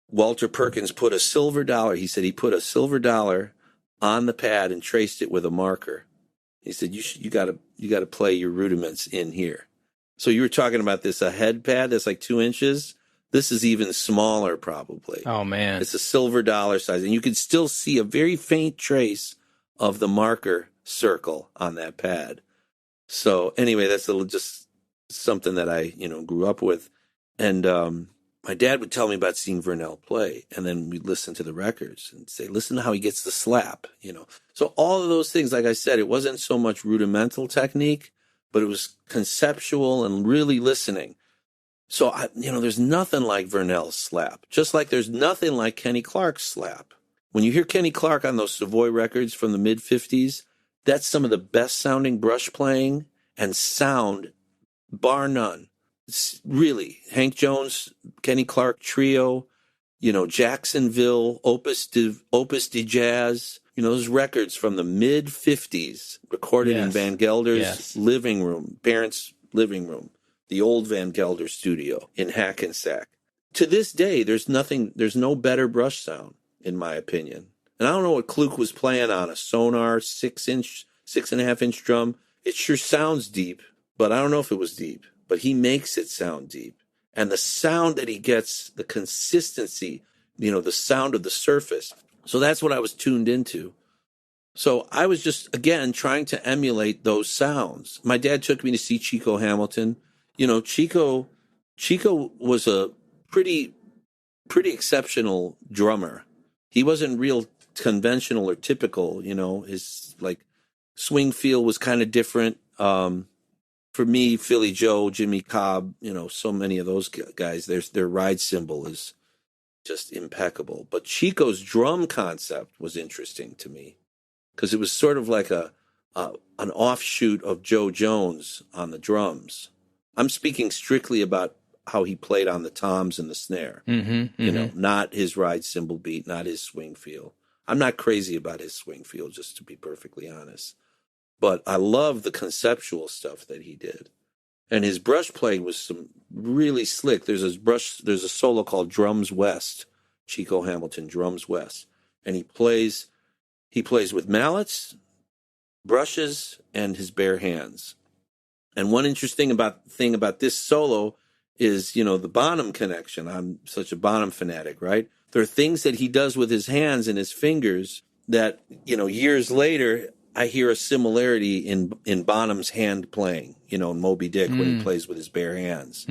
Walter Perkins put a silver dollar. He said he put a silver dollar on the pad and traced it with a marker. He said, you got to play your rudiments in here. So you were talking about this, a head pad that's like 2 inches. This is even smaller, probably. Oh, man. It's a silver dollar size. And you can still see a very faint trace of the marker circle on that pad. So anyway, that's just something that I, grew up with. And my dad would tell me about seeing Vernel play. And then we'd listen to the records and say, listen to how he gets the slap, So all of those things, like I said, it wasn't so much rudimental technique, but it was conceptual and really listening. So, there's nothing like Vernel's slap, just like there's nothing like Kenny Clark's slap. When you hear Kenny Clark on those Savoy records from the mid-50s, that's some of the best sounding brush playing and sound, bar none. It's really Hank Jones, Kenny Clark trio, Jacksonville, Opus de Jazz, those records from the mid-50s recorded in Van Gelder's living room, parents' living room, the old Van Gelder studio in Hackensack. To this day, there's no better brush sound, in my opinion. And I don't know what Kluk was playing on, a Sonar 6.5-inch drum. It sure sounds deep, but I don't know if it was deep. But he makes it sound deep. And the sound that he gets, the consistency, the sound of the surface. So that's what I was tuned into. So I was just, again, trying to emulate those sounds. My dad took me to see Chico Hamilton. Chico was a pretty exceptional drummer. He wasn't real conventional or typical, his like swing feel was kind of different. For me, Philly Joe, Jimmy Cobb, so many of those guys, their ride cymbal is just impeccable. But Chico's drum concept was interesting to me because it was sort of like an offshoot of Joe Jones on the drums. I'm speaking strictly about how he played on the toms and the snare, not his ride cymbal beat, not his swing feel. I'm not crazy about his swing feel, just to be perfectly honest. But I love the conceptual stuff that he did. And his brush playing was some really slick. There's a solo called Drums West, Chico Hamilton, Drums West. And he plays with mallets, brushes, and his bare hands. And one interesting thing about this solo is, the Bonham connection. I'm such a Bonham fanatic, right? There are things that he does with his hands and his fingers that, years later, I hear a similarity in Bonham's hand playing, in Moby Dick when he plays with his bare hands,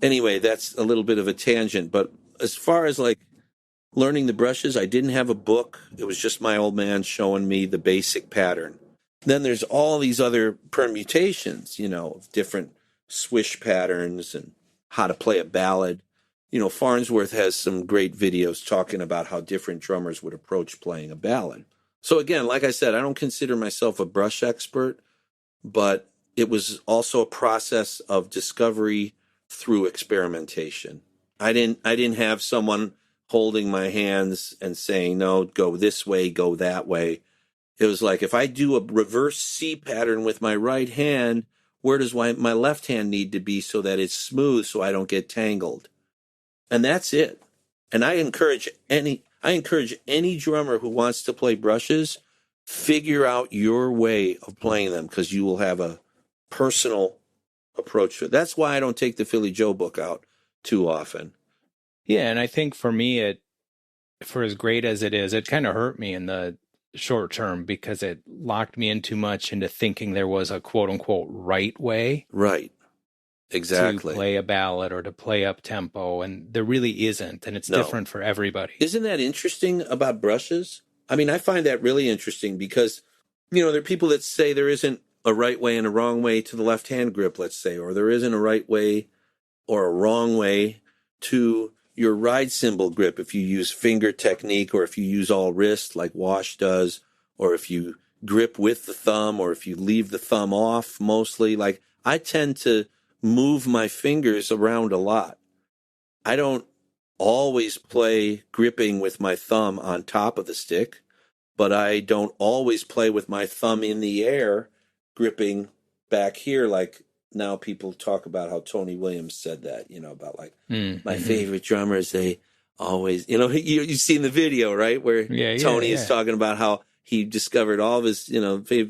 Anyway, that's a little bit of a tangent. But as far as like learning the brushes, I didn't have a book. It was just my old man showing me the basic pattern. Then there's all these other permutations, of different swish patterns and how to play a ballad. Farnsworth has some great videos talking about how different drummers would approach playing a ballad. So again, like I said, I don't consider myself a brush expert, but it was also a process of discovery through experimentation. I didn't have someone holding my hands and saying, no, go this way, go that way. It was like, if I do a reverse C pattern with my right hand, where does my left hand need to be so that it's smooth so I don't get tangled? And that's it. And I encourage any drummer who wants to play brushes, figure out your way of playing them, because you will have a personal approach to it. That's why I don't take the Philly Joe book out too often. Yeah, and I think for me, for as great as it is, it kind of hurt me in the short term because it locked me in too much into thinking there was a quote-unquote right way. Right. Exactly. To play a ballad or to play up tempo, and there really isn't, and it's different for everybody. Isn't that interesting about brushes? I mean, I find that really interesting because, there are people that say there isn't a right way and a wrong way to the left-hand grip, let's say, or there isn't a right way or a wrong way to your ride cymbal grip if you use finger technique or if you use all wrist like Wash does, or if you grip with the thumb or if you leave the thumb off mostly. Like, I tend to move my fingers around a lot. I don't always play gripping with my thumb on top of the stick, but I don't always play with my thumb in the air gripping back here. Like now people talk about how Tony Williams said that, about like my favorite drummers, they always, you've seen the video, right? Where Tony is talking about how he discovered all of his,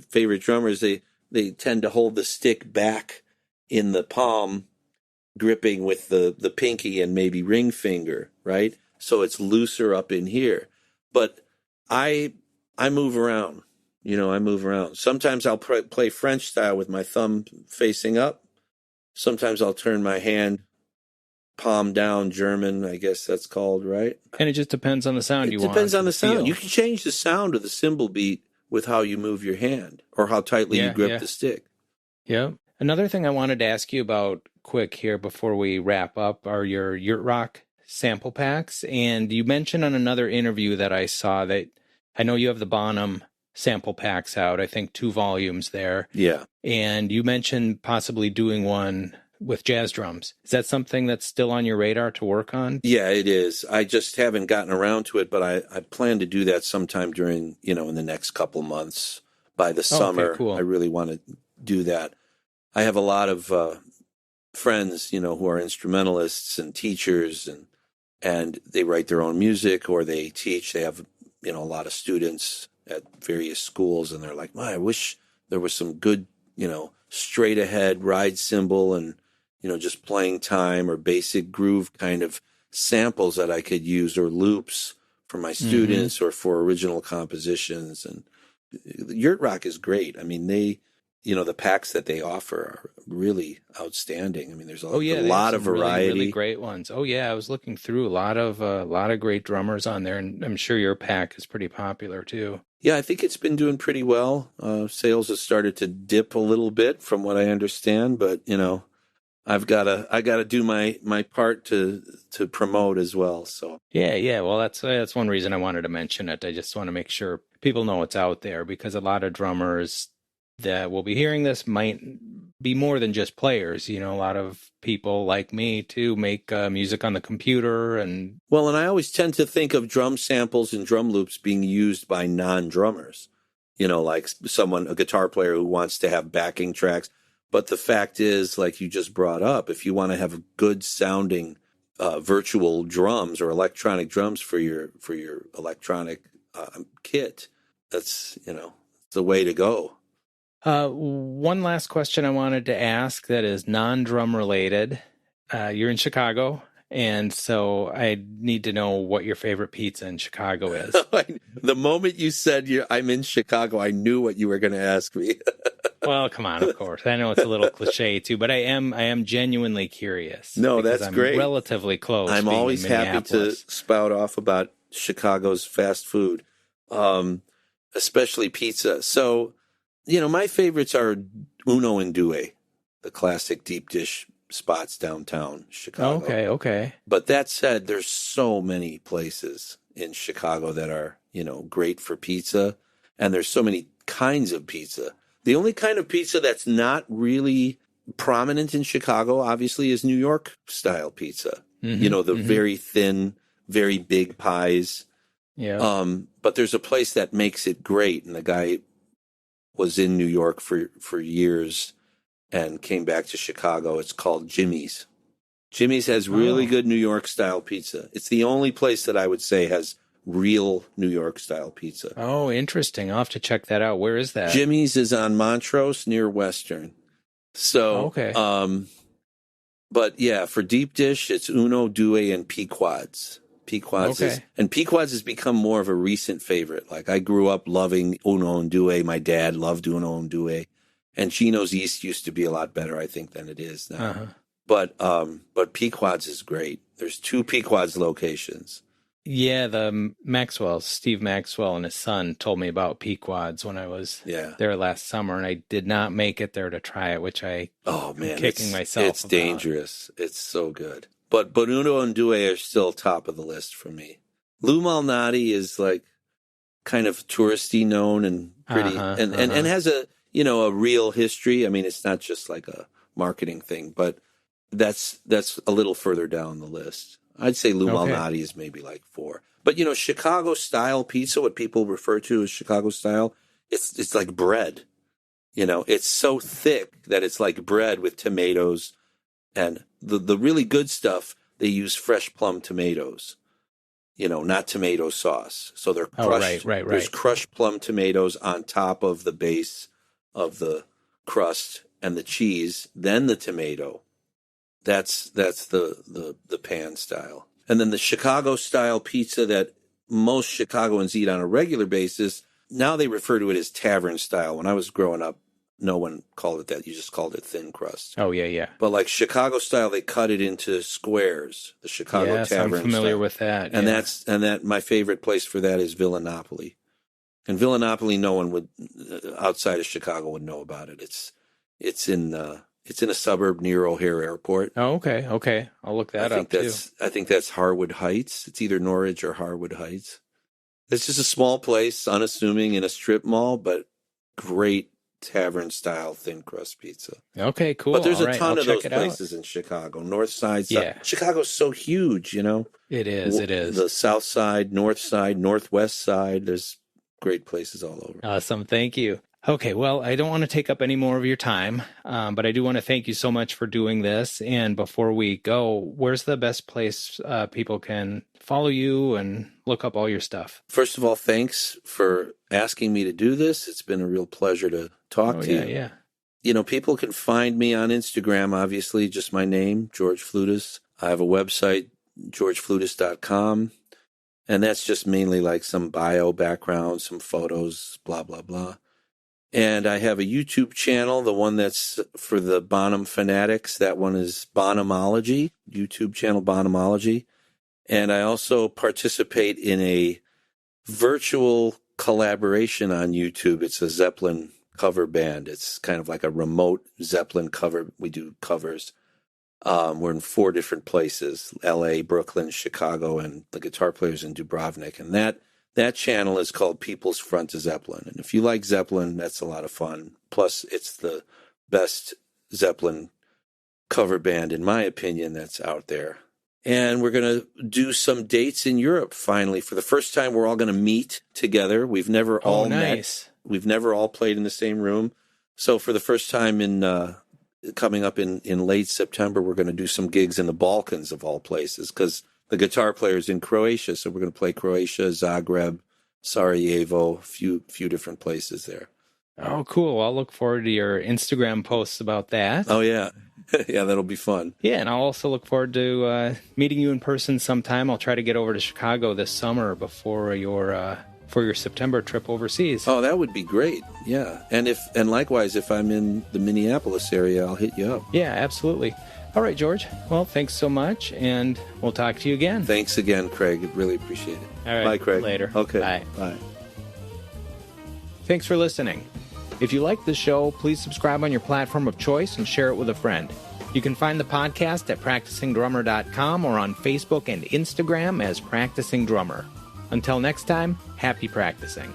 favorite drummers, they tend to hold the stick back in the palm, gripping with the pinky and maybe ring finger, right? So it's looser up in here. But I move around, I move around. Sometimes I'll play French style with my thumb facing up. Sometimes I'll turn my hand palm down, German, I guess that's called, right? And it just depends on the sound you want. It depends on the sound. You can change the sound of the cymbal beat with how you move your hand or how tightly you grip the stick. Yeah. Another thing I wanted to ask you about quick here before we wrap up are your Yurt Rock sample packs. And you mentioned on another interview that I saw that I know you have the Bonham sample packs out, I think 2 volumes there. Yeah. And you mentioned possibly doing one with jazz drums. Is that something that's still on your radar to work on? Yeah, it is. I just haven't gotten around to it, but I plan to do that sometime during, in the next couple months. By the summer, okay, cool. I really want to do that. I have a lot of friends, who are instrumentalists and teachers, and they write their own music or they teach. They have, a lot of students at various schools, and they're like, I wish there was some good, straight ahead ride cymbal and, just playing time or basic groove kind of samples that I could use or loops for my students or for original compositions. And Yurt Rock is great. I mean, the packs that they offer are really outstanding. I mean, there's a lot of variety. Really, really great ones. Oh yeah, I was looking through a lot of great drummers on there, and I'm sure your pack is pretty popular too. Yeah, I think it's been doing pretty well. Sales have started to dip a little bit, from what I understand, but I got to do my part to promote as well. So yeah. Well, that's one reason I wanted to mention it. I just want to make sure people know it's out there, because a lot of drummers that will be hearing this might be more than just players. A lot of people like me too make music on the computer and. Well, and I always tend to think of drum samples and drum loops being used by non-drummers, like a guitar player who wants to have backing tracks. But the fact is, like you just brought up, if you want to have good sounding virtual drums or electronic drums for your electronic kit, that's, the way to go. One last question I wanted to ask that is non-drum related. You're in Chicago, and so I need to know what your favorite pizza in Chicago is. The moment you said I'm in Chicago, I knew what you were going to ask me. Well, come on, of course. I know it's a little cliche too, but I am genuinely curious. No, that's I'm great. Relatively close. I'm always happy to spout off about Chicago's fast food, especially pizza. So, my favorites are Uno and Due, the classic deep dish spots downtown Chicago. Okay. But that said, there's so many places in Chicago that are, great for pizza, and there's so many kinds of pizza. The only kind of pizza that's not really prominent in Chicago, obviously, is New York style pizza. Mm-hmm, very thin, very big pies. Yeah. But there's a place that makes it great, and the guy was in New York for years and came back to Chicago. It's called Jimmy's. Jimmy's has really good New York style pizza. It's the only place that I would say has real New York style pizza. Oh, interesting. I'll have to check that out. Where is that? Jimmy's is on Montrose near Western. So, okay. But yeah, for deep dish, it's Uno, Due, and Pequods. And Pequods has become more of a recent favorite. Like I grew up loving Uno and Due. My dad loved Uno and Due. And Chino's East used to be a lot better, I think, than it is now. Uh-huh. But Pequods is great. There's 2 Pequods locations. Yeah, Steve Maxwell and his son told me about Pequods when I was there last summer, and I did not make it there to try it, which I'm kicking myself It's about. Dangerous. It's so good. But Uno and Due are still top of the list for me. Lou Malnati is like kind of touristy known and pretty, and has a real history. I mean, it's not just like a marketing thing, but that's a little further down the list. I'd say Lou Malnati is maybe like 4. But, Chicago style pizza, what people refer to as Chicago style, it's like bread. It's so thick that it's like bread with tomatoes. And the really good stuff, they use fresh plum tomatoes, not tomato sauce. So they're crushed. Right. There's crushed plum tomatoes on top of the base of the crust and the cheese, then the tomato. That's the pan style. And then the Chicago style pizza that most Chicagoans eat on a regular basis, now they refer to it as tavern style. When I was growing up, no one called it that. You just called it thin crust. Oh, yeah. But like Chicago style, they cut it into squares, the Chicago tavern I'm familiar style. with that. And that my favorite place for that is Villa Napoli. And Villa Napoli, no one would outside of Chicago would know about it. It's in a suburb near O'Hare Airport. Oh, okay. I'll look that up too. I think that's Harwood Heights. It's either Norridge or Harwood Heights. It's just a small place, unassuming in a strip mall, but great tavern style thin crust pizza. Okay, cool. But there's a ton of those places in Chicago. North Side, South. Yeah. Chicago's so huge, It is. The South Side, North Side, Northwest Side. There's great places all over. Awesome. Thank you. Okay, well, I don't want to take up any more of your time, but I do want to thank you so much for doing this. And before we go, where's the best place people can follow you and look up all your stuff? First of all, thanks for asking me to do this. It's been a real pleasure to talk to you. Yeah. People can find me on Instagram, obviously, just my name, George Fludas. I have a website, georgefludas.com, and that's just mainly like some bio background, some photos, blah, blah, blah. And I have a YouTube channel, the one that's for the Bonham fanatics. That one is Bonhamology, YouTube channel Bonhamology. And I also participate in a virtual collaboration on YouTube. It's a Zeppelin cover band. It's kind of like a remote Zeppelin cover. We do covers. We're in 4 different places, LA, Brooklyn, Chicago, and the guitar players in Dubrovnik. And that channel is called People's Front to Zeppelin. And if you like Zeppelin, that's a lot of fun. Plus, it's the best Zeppelin cover band, in my opinion, that's out there. And we're going to do some dates in Europe, finally. For the first time, we're all going to meet together. We've never all met. We've never all played in the same room. So for the first time coming up in late September, we're going to do some gigs in the Balkans, of all places, because the guitar player's in Croatia. So we're going to play Croatia, Zagreb, Sarajevo, a few different places there. Oh, cool. I'll look forward to your Instagram posts about that. Oh, yeah. Yeah, that'll be fun. Yeah, and I'll also look forward to meeting you in person sometime. I'll try to get over to Chicago this summer before for your September trip overseas. Oh, that would be great. Yeah, and likewise, if I'm in the Minneapolis area, I'll hit you up. Yeah, absolutely. All right, George. Well, thanks so much, and we'll talk to you again. Thanks again, Craig. Really appreciate it. All right. Bye, Craig. Later. Okay. Bye. Bye. Thanks for listening. If you like the show, please subscribe on your platform of choice and share it with a friend. You can find the podcast at practicingdrummer.com or on Facebook and Instagram as Practicing Drummer. Until next time, happy practicing.